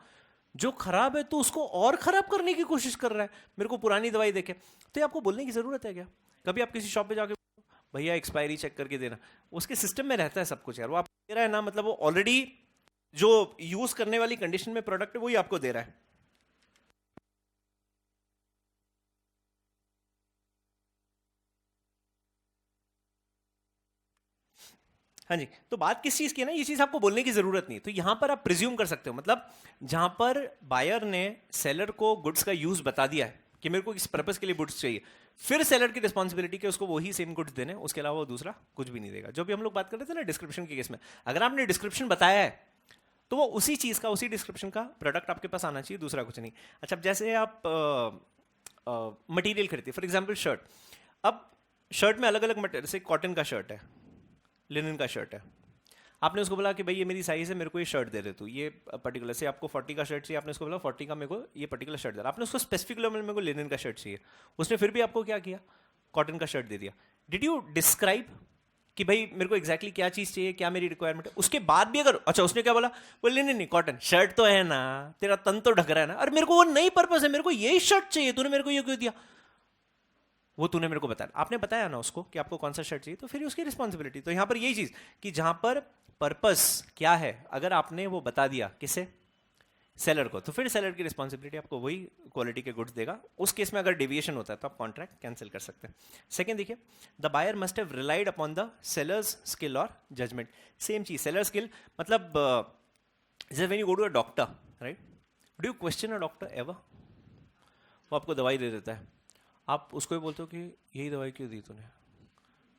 जो खराब है तो उसको और खराब करने की कोशिश कर रहा है, मेरे को पुरानी दवाई देके। तो ये आपको बोलने की जरूरत है क्या? कभी आप किसी शॉप पे जाके भैया एक्सपायरी चेक करके देना, उसके सिस्टम में रहता है सब कुछ यार। वो आप दे रहा है ना, मतलब वो ऑलरेडी जो यूज करने वाली कंडीशन में प्रोडक्ट है वही आपको दे रहा है। हाँ जी, तो बात किस चीज की है ना, ये चीज आपको बोलने की जरूरत नहीं। तो यहां पर आप प्रिज्यूम कर सकते हो, मतलब जहां पर बायर ने सेलर को गुड्स का यूज बता दिया है कि मेरे को इस पर्पस के लिए गुड्स चाहिए, फिर सेलर की रिस्पॉन्सिबिलिटी के उसको वही सेम गुड्स देने, उसके अलावा वो दूसरा कुछ भी नहीं देगा। जो भी हम लोग बात कर रहे थे ना डिस्क्रिप्शन के केस में, अगर आपने डिस्क्रिप्शन बताया है तो वो उसी चीज का, उसी डिस्क्रिप्शन का प्रोडक्ट आपके पास आना चाहिए, दूसरा कुछ नहीं। अच्छा, अब जैसे आप मटेरियल खरीदते, फॉर एग्जाम्पल शर्ट। अब शर्ट में अलग अलग मटेरियल, जैसे कॉटन का शर्ट है, लिनन का शर्ट है, आपने उसको बोला कि भाई ये मेरी साइज है, मेरे को ये शर्ट दे दे तू, ये पर्टिकुलर से आपको 40 का शर्ट चाहिए, आपने उसको बोला 40 का मेरे को ये पर्टिकुलर शर्ट दे, आपने उसको स्पेसिफिक मेरे को लिनन का शर्ट चाहिए, उसने फिर भी आपको क्या किया, कॉटन का शर्ट दे दिया। डिड यू डिस्क्राइब कि भाई मेरे को एग्जैक्टली क्या चीज चाहिए, क्या मेरी रिक्वायरमेंट है? उसके बाद भी अगर, अच्छा उसने क्या बोला, बोले नहीं नहीं कॉटन शर्ट तो है ना, तेरा तन तो ढक रहा है ना, और मेरे को वो नई पर्पस है, मेरे को यही शर्ट चाहिए, तूने मेरे को ये क्यों दिया? वो तूने मेरे को बताया, आपने बताया ना उसको कि आपको कौन सा शर्ट चाहिए, तो फिर उसकी रिस्पॉन्सिबिलिटी। तो यहाँ पर यही चीज कि जहां पर पर्पस क्या है, अगर आपने वो बता दिया किसे, सेलर को, तो फिर सेलर की रिस्पॉन्सिबिलिटी आपको वही क्वालिटी के गुड्स देगा। उस केस में अगर डेविएशन होता है तो आप कॉन्ट्रैक्ट कैंसिल कर सकते हैं। सेकंड देखिए, the buyer must have relied upon the seller's skill और जजमेंट। सेम चीज, सेलर स्किल मतलब जैसे when you go to a doctor, right, do you question a doctor ever? वो आपको दवाई दे देता है, आप उसको ही बोलते हो कि यही दवाई क्यों दी तूने?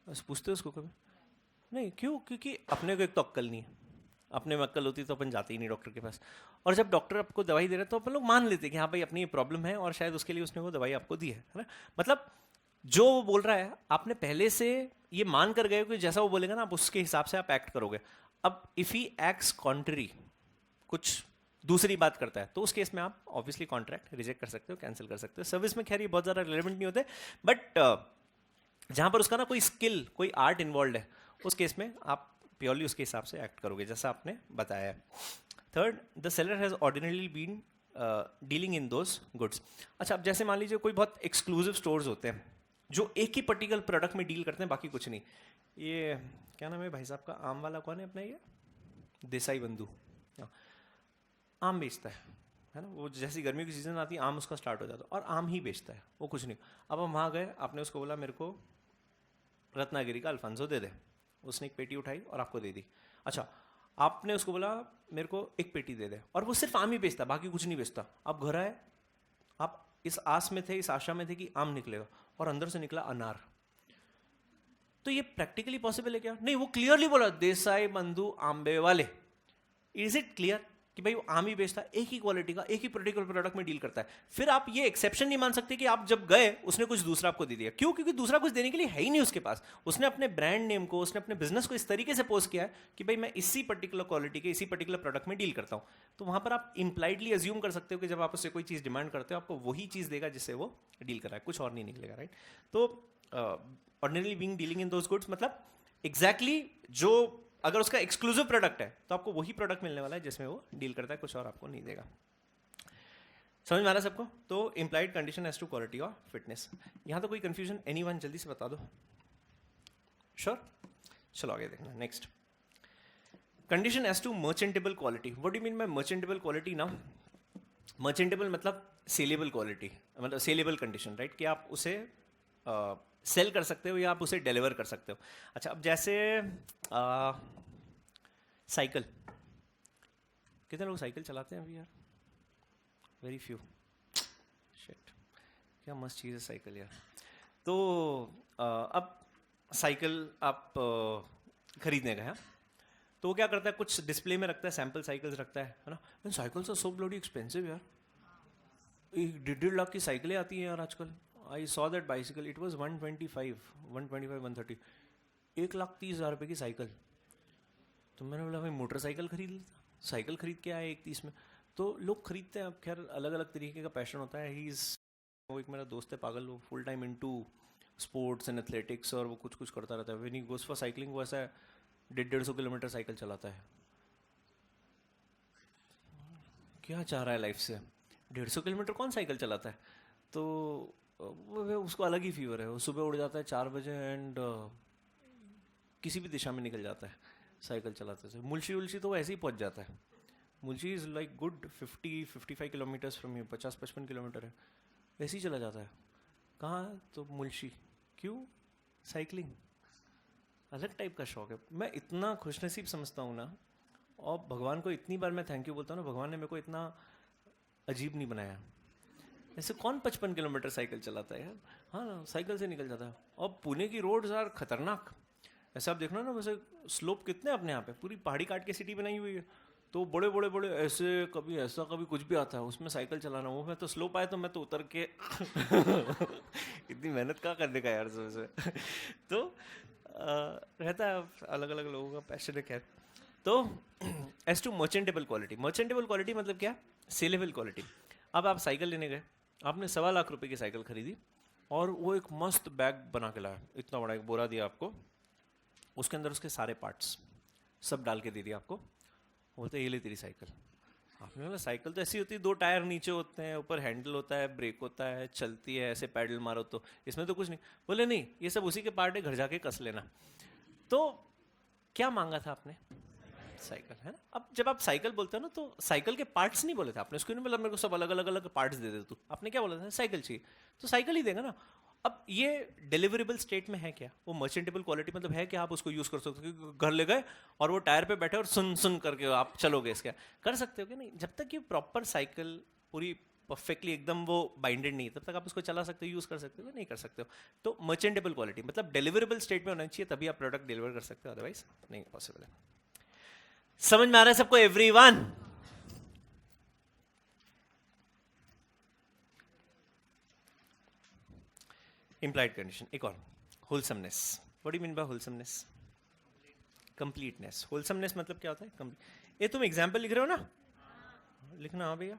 बस पूछते हो उसको कभी? नहीं, क्यों? क्योंकि अपने को एक तो अक्ल नहीं है, अपने में अक्ल होती तो अपन जाते ही नहीं डॉक्टर के पास। और जब डॉक्टर आपको दवाई दे रहा है तो अपन लोग मान लेते हैं कि हाँ भाई अपनी ये प्रॉब्लम है और शायद उसके लिए उसने वो दवाई आपको दी है ना। मतलब जो वो बोल रहा है आपने पहले से ये मान कर गए हो कि जैसा वो बोलेगा ना आप उसके हिसाब से आप एक्ट करोगे। अब इफ ही एक्ट्स कॉन्ट्ररी, कुछ दूसरी बात करता है, तो उस केस में आप ऑब्वियसली कॉन्ट्रैक्ट रिजेक्ट कर सकते हो, कैंसिल कर सकते हो। सर्विस में खैर ये बहुत ज़्यादा रिलेवेंट नहीं होते, बट जहां पर उसका ना कोई स्किल, कोई आर्ट इन्वॉल्व है, उस केस में आप प्योरली उसके हिसाब से एक्ट करोगे जैसा आपने बताया है। Third, the seller has ordinarily been dealing in those goods. अच्छा, अब जैसे मान लीजिए कोई बहुत एक्सक्लूसिव स्टोर्स होते हैं जो एक ही पर्टिकुलर प्रोडक्ट में डील करते हैं, बाकी कुछ नहीं। ये क्या नाम है भाई साहब का, आम वाला कौन है अपना, ये देसाई बंधु, आम बेचता है ना। वो जैसी गर्मी की सीजन आती है आम उसका स्टार्ट हो जाता है और आम ही बेचता है, वो कुछ नहीं। अब हम वहाँ गए, आपने उसको बोला मेरे को रत्नागिरी का अल्फांसो दे दे, उसने एक पेटी उठाई और आपको दे दी। अच्छा, आपने उसको बोला मेरे को एक पेटी दे दे, और वो सिर्फ आम ही बेचता, बाकी कुछ नहीं बेचता। आप घर आए, आप इस आस में थे, इस आशा में थे कि आम निकलेगा, और अंदर से निकला अनार। तो ये प्रैक्टिकली पॉसिबल है क्या? नहीं, वो क्लियरली बोला देसाई बंधु आंबे वाले। इज इट क्लियर कि भाई वो आम ही बेचता है, एक ही क्वालिटी का, एक ही पर्टिकुलर प्रोडक्ट में डील करता है। फिर आप ये एक्सेप्शन नहीं मान सकते कि आप जब गए उसने कुछ दूसरा आपको दे दिया। क्यों? क्योंकि दूसरा कुछ देने के लिए है ही नहीं उसके पास। उसने अपने ब्रांड नेम को, उसने अपने बिजनेस को इस तरीके से पोस्ट किया है कि भाई मैं इसी पर्टिकुलर क्वालिटी के, इसी पर्टिकुलर प्रोडक्ट में डील करता हूं। तो वहां पर आप इंप्लाइडली अज्यूम कर सकते हो कि जब आप उससे कोई चीज डिमांड करते हो आपको वही चीज देगा जिससे वो डील कर रहा है, कुछ और नहीं निकलेगा, राइट। तो ordinarily being dealing in those goods मतलब एग्जैक्टली जो, अगर उसका एक्सक्लूसिव प्रोडक्ट है तो आपको वही प्रोडक्ट मिलने वाला है जिसमें वो डील करता है, कुछ और आपको नहीं देगा। समझ में आ रहा है सबको? तो implied condition as to quality और फिटनेस। यहां तो कोई कंफ्यूजन एनीवन जल्दी से बता दो। श्योर? चलो आगे देखना। Next, condition as to merchantable quality. What do you mean by merchantable quality? ना, मर्चेंटेबल मतलब सेलेबल क्वालिटी, मतलब सेलेबल कंडीशन, राइट, कि आप उसे सेल कर सकते हो या आप उसे डिलीवर कर सकते हो। अच्छा, अब जैसे साइकिल, कितने लोग साइकिल चलाते हैं अभी यार? Very few. शिट, क्या मस्त चीज़ है साइकिल यार। तो अब साइकिल आप खरीदने गए हैं, तो वो क्या करता है, कुछ डिस्प्ले में रखता है, सैम्पल साइकिल्स रखता है ना। Cycles are so bloody expensive यार, 1.5 लाख की साइकिलें आती हैं यार आजकल। I saw that bicycle, it was 125, 130, 1,30,000 रुपए की साइकिल। तो मैंने बोला भाई मोटरसाइकिल खरीद लेता, साइकिल खरीद के आए 1,30 में। तो लोग खरीदते हैं, अब खैर अलग अलग तरीके का पैशन होता है। वो एक मेरा दोस्त है पागल, वो full time into sports and athletics, और वो कुछ कुछ करता रहता है। When he goes for cycling वो ऐसा 150 किलोमीटर साइकिल चलाता है। क्या चाह रहा है लाइफ से? 150 किलोमीटर कौन साइकिल चलाता है? तो वो उसको अलग ही फीवर है। वो सुबह उठ जाता है 4 बजे एंड किसी भी दिशा में निकल जाता है साइकिल चलाते से। मुलशी उलशी तो वो ऐसे ही पहुंच जाता है। Mulshi is like good 50-55 kilometres from you, 50-55 kilometre है, ऐसे ही चला जाता है। कहाँ? तो मुलशी। क्यों? साइकिलिंग। अलग टाइप का शौक है। मैं इतना खुशनसीब समझता हूँ ना, और भगवान को इतनी बार मैं थैंक यू बोलता हूँ ना, भगवान ने मेरे को इतना अजीब नहीं बनाया। ऐसे कौन 55 किलोमीटर साइकिल चलाता है यार? हाँ, साइकिल से निकल जाता है। और पुणे की रोड्स यार खतरनाक। ऐसे आप देखना ना, वैसे स्लोप कितने अपने यहाँ पे, पूरी पहाड़ी काट के सिटी बनाई हुई है। तो बड़े बड़े बड़े ऐसे, कभी ऐसा कभी कुछ भी आता है, उसमें साइकिल चलाना। वो मैं तो स्लोप आए तो मैं तो उतर के इतनी मेहनत कहाँ करने का यार से। तो रहता है, अलग अलग लोगों का पैशन है। खैर, तो as to merchantable quality. मर्चेंटेबल quality मतलब क्या? Saleable quality. अब आप साइकिल लेने गए, आपने 1.25 लाख रुपए की साइकिल खरीदी, और वो एक मस्त बैग बना के लाया, इतना बड़ा एक बोरा दिया आपको, उसके अंदर उसके सारे पार्ट्स सब डाल के दे दिया आपको। बोलते ये ले तेरी साइकिल। आपने बोला साइकिल तो ऐसी होती है, 2 टायर नीचे होते हैं, ऊपर हैंडल होता है, ब्रेक होता है, चलती है, ऐसे पैडल मारो तो इसमें तो कुछ नहीं। बोले नहीं, ये सब उसी के पार्ट है, घर जाके कस लेना। तो क्या मांगा था आपने? साइकिल, है ना। अब जब आप साइकिल बोलते हो ना, तो साइकिल के पार्ट्स नहीं बोले थे आपने, उसको नहीं बोला मेरे को सब अलग अलग अलग पार्ट्स दे दे तू। आपने क्या बोला था? साइकिल चाहिए, तो साइकिल ही देगा ना। अब ये डिलीवरेबल स्टेट में है क्या? वो मर्चेंटेबल क्वालिटी मतलब है कि आप उसको यूज कर सकते हो, क्योंकि घर ले गए और वो टायर पे बैठे और सुन सुन करके आप चलोगे, इसका कर सकते हो कि नहीं? जब तक ये प्रॉपर साइकिल पूरी परफेक्टली एकदम वो बाइंडेड नहीं, तब तक आप उसको चला सकते हो, यूज कर सकते हो, नहीं कर सकते हो। तो मर्चेंटेबल क्वालिटी मतलब डिलीवरेबल स्टेट में होना चाहिए, तभी आप प्रोडक्ट डिलीवर कर सकते हो, अदरवाइज नहीं पॉसिबल है। समझ में आ रहा है सबको एवरीवन? इंप्लाइड कंडीशन एक और, wholesomeness. What do you mean bye wholesomeness? Completeness. Wholesomeness मतलब क्या होता है? ये तुम एग्जाम्पल लिख रहे हो ना, लिखना। हाँ भैया,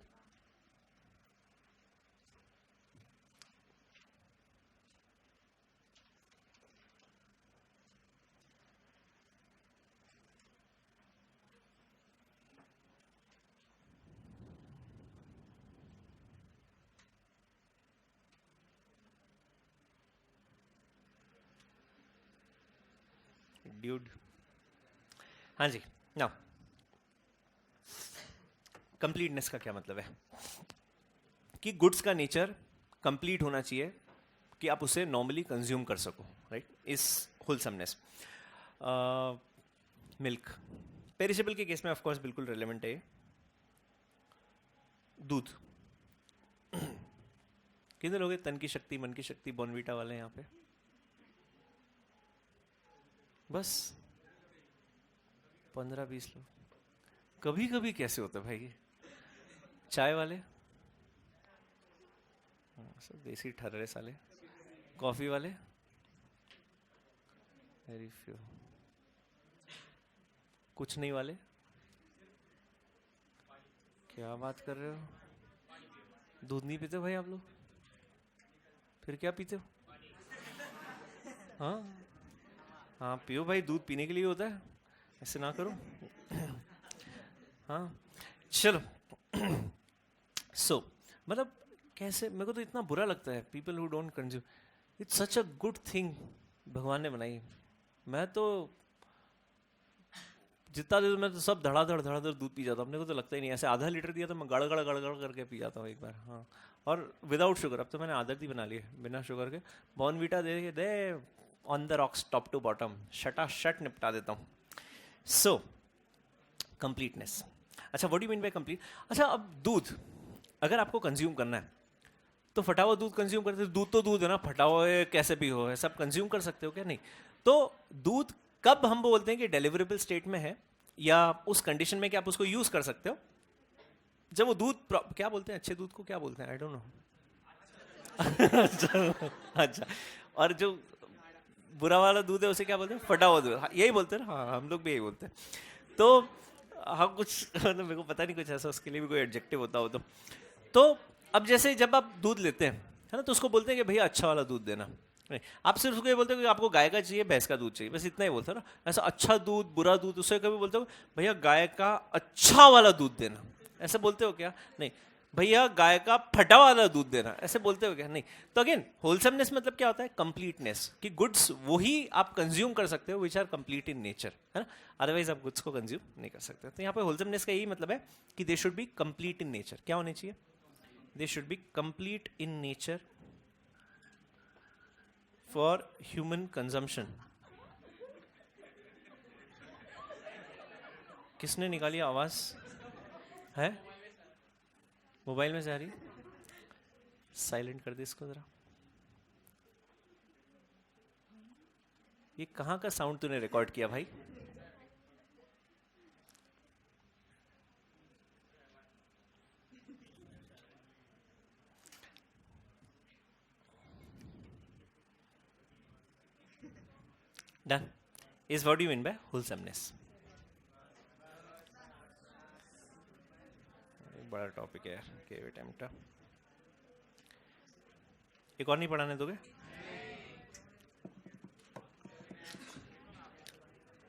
ड्यूड। हाँ जी, नाउ कंप्लीटनेस का क्या मतलब है? कि गुड्स का नेचर कंप्लीट होना चाहिए कि आप उसे नॉर्मली कंज्यूम कर सको, राइट? इस होलसमनेस। मिल्क पेरिशेबल के केस में ऑफ कोर्स बिल्कुल रेलेवेंट है ये। दूध कितने लोग हैं तन की शक्ति मन की शक्ति बॉर्नवीटा वाले यहाँ पे? बस 15-20 लोग। कभी कभी कैसे होता है भाई ये? चाय वाले सब देसी ठर्रे साले। कॉफी वाले वेरी फ्यू। कुछ नहीं वाले क्या बात कर रहे हो? दूध नहीं पीते भाई आप लोग? फिर क्या पीते हो? हाँ हाँ पियो भाई, दूध पीने के लिए होता है, ऐसे ना करो। हाँ चलो। सो मतलब कैसे, मेरे को तो इतना बुरा लगता है people who don't consume. It's such a good thing भगवान ने बनाई। मैं तो जितना दूध, मैं तो सब धड़ाधड़ दूध पी जाता हूँ। अपने को तो लगता ही नहीं, ऐसे आधा लीटर दिया तो मैं गड़ गड़ करके पी जाता हूँ एक बार। हाँ, और विदाउट शुगर। अब तो मैंने आदत ही बना ली है बिना शुगर के। बॉर्नवीटा दे on the rocks top to bottom, शटा शट निपटा देता हूँ। So completeness. अच्छा, what do you mean by complete? अच्छा, अब दूध अगर आपको कंज्यूम करना है तो फटा हुआ दूध कंज्यूम करते हो? दूध तो दूध है ना, फटा हुआ है कैसे भी हो, है सब कंज्यूम कर सकते हो क्या? नहीं। तो दूध कब हम बोलते हैं कि डिलीवरेबल स्टेट में है, या उस कंडीशन में कि आप उसको यूज कर सकते हो, जब वो दूध क्या बोलते हैं, अच्छे दूध को क्या बोलते हैं? I don't know. अच्छा, और जो बुरा वाला दूध है उसे क्या बोलते हैं? फटा हुआ दूध। हाँ, यही बोलते हैं ना। हाँ, हम लोग भी यही बोलते हैं। तो हाँ, कुछ मतलब मेरे को पता नहीं, कुछ ऐसा उसके लिए भी कोई एडजेक्टिव होता हो तो अब जैसे जब आप दूध लेते हैं, है ना, तो उसको बोलते हैं कि भैया अच्छा वाला दूध देना। नहीं, आप सिर्फ उसको ये बोलते हो कि आपको गाय का चाहिए, भैंस का दूध चाहिए, बस इतना ही बोलते हो ना। ऐसा अच्छा दूध बुरा दूध उससे कभी बोलते हो भैया गाय का अच्छा वाला दूध देना, ऐसे बोलते हो क्या? नहीं। भैया गाय का फटा वाला दूध देना, ऐसे बोलते हो क्या? नहीं। तो अगेन होलसमनेस मतलब क्या होता है? कंप्लीटनेस, कि गुड्स वही आप कंज्यूम कर सकते हो which are complete in nature, है ना। अदरवाइज आप गुड्स को कंज्यूम नहीं कर सकते। तो यहाँ पे होलसमनेस का यही मतलब है कि they should be complete in nature. क्या होने चाहिए? They should be complete in nature for human consumption. किसने निकाली आवाज? है मोबाइल में से आ रही? साइलेंट कर दे इसको जरा। ये कहाँ का साउंड तूने रिकॉर्ड किया भाई? Done is what you mean bye wholesomeness. बड़ा टॉपिक है यार, के टाइम का। एक और नहीं पढ़ाने दोगे?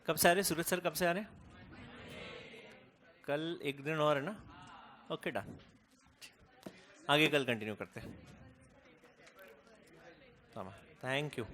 कब से आ रहे सूरज सर? कब से आ रहे? कल एक दिन और है ना? ओके डन, आगे कल कंटिन्यू करते हैं। Thank you.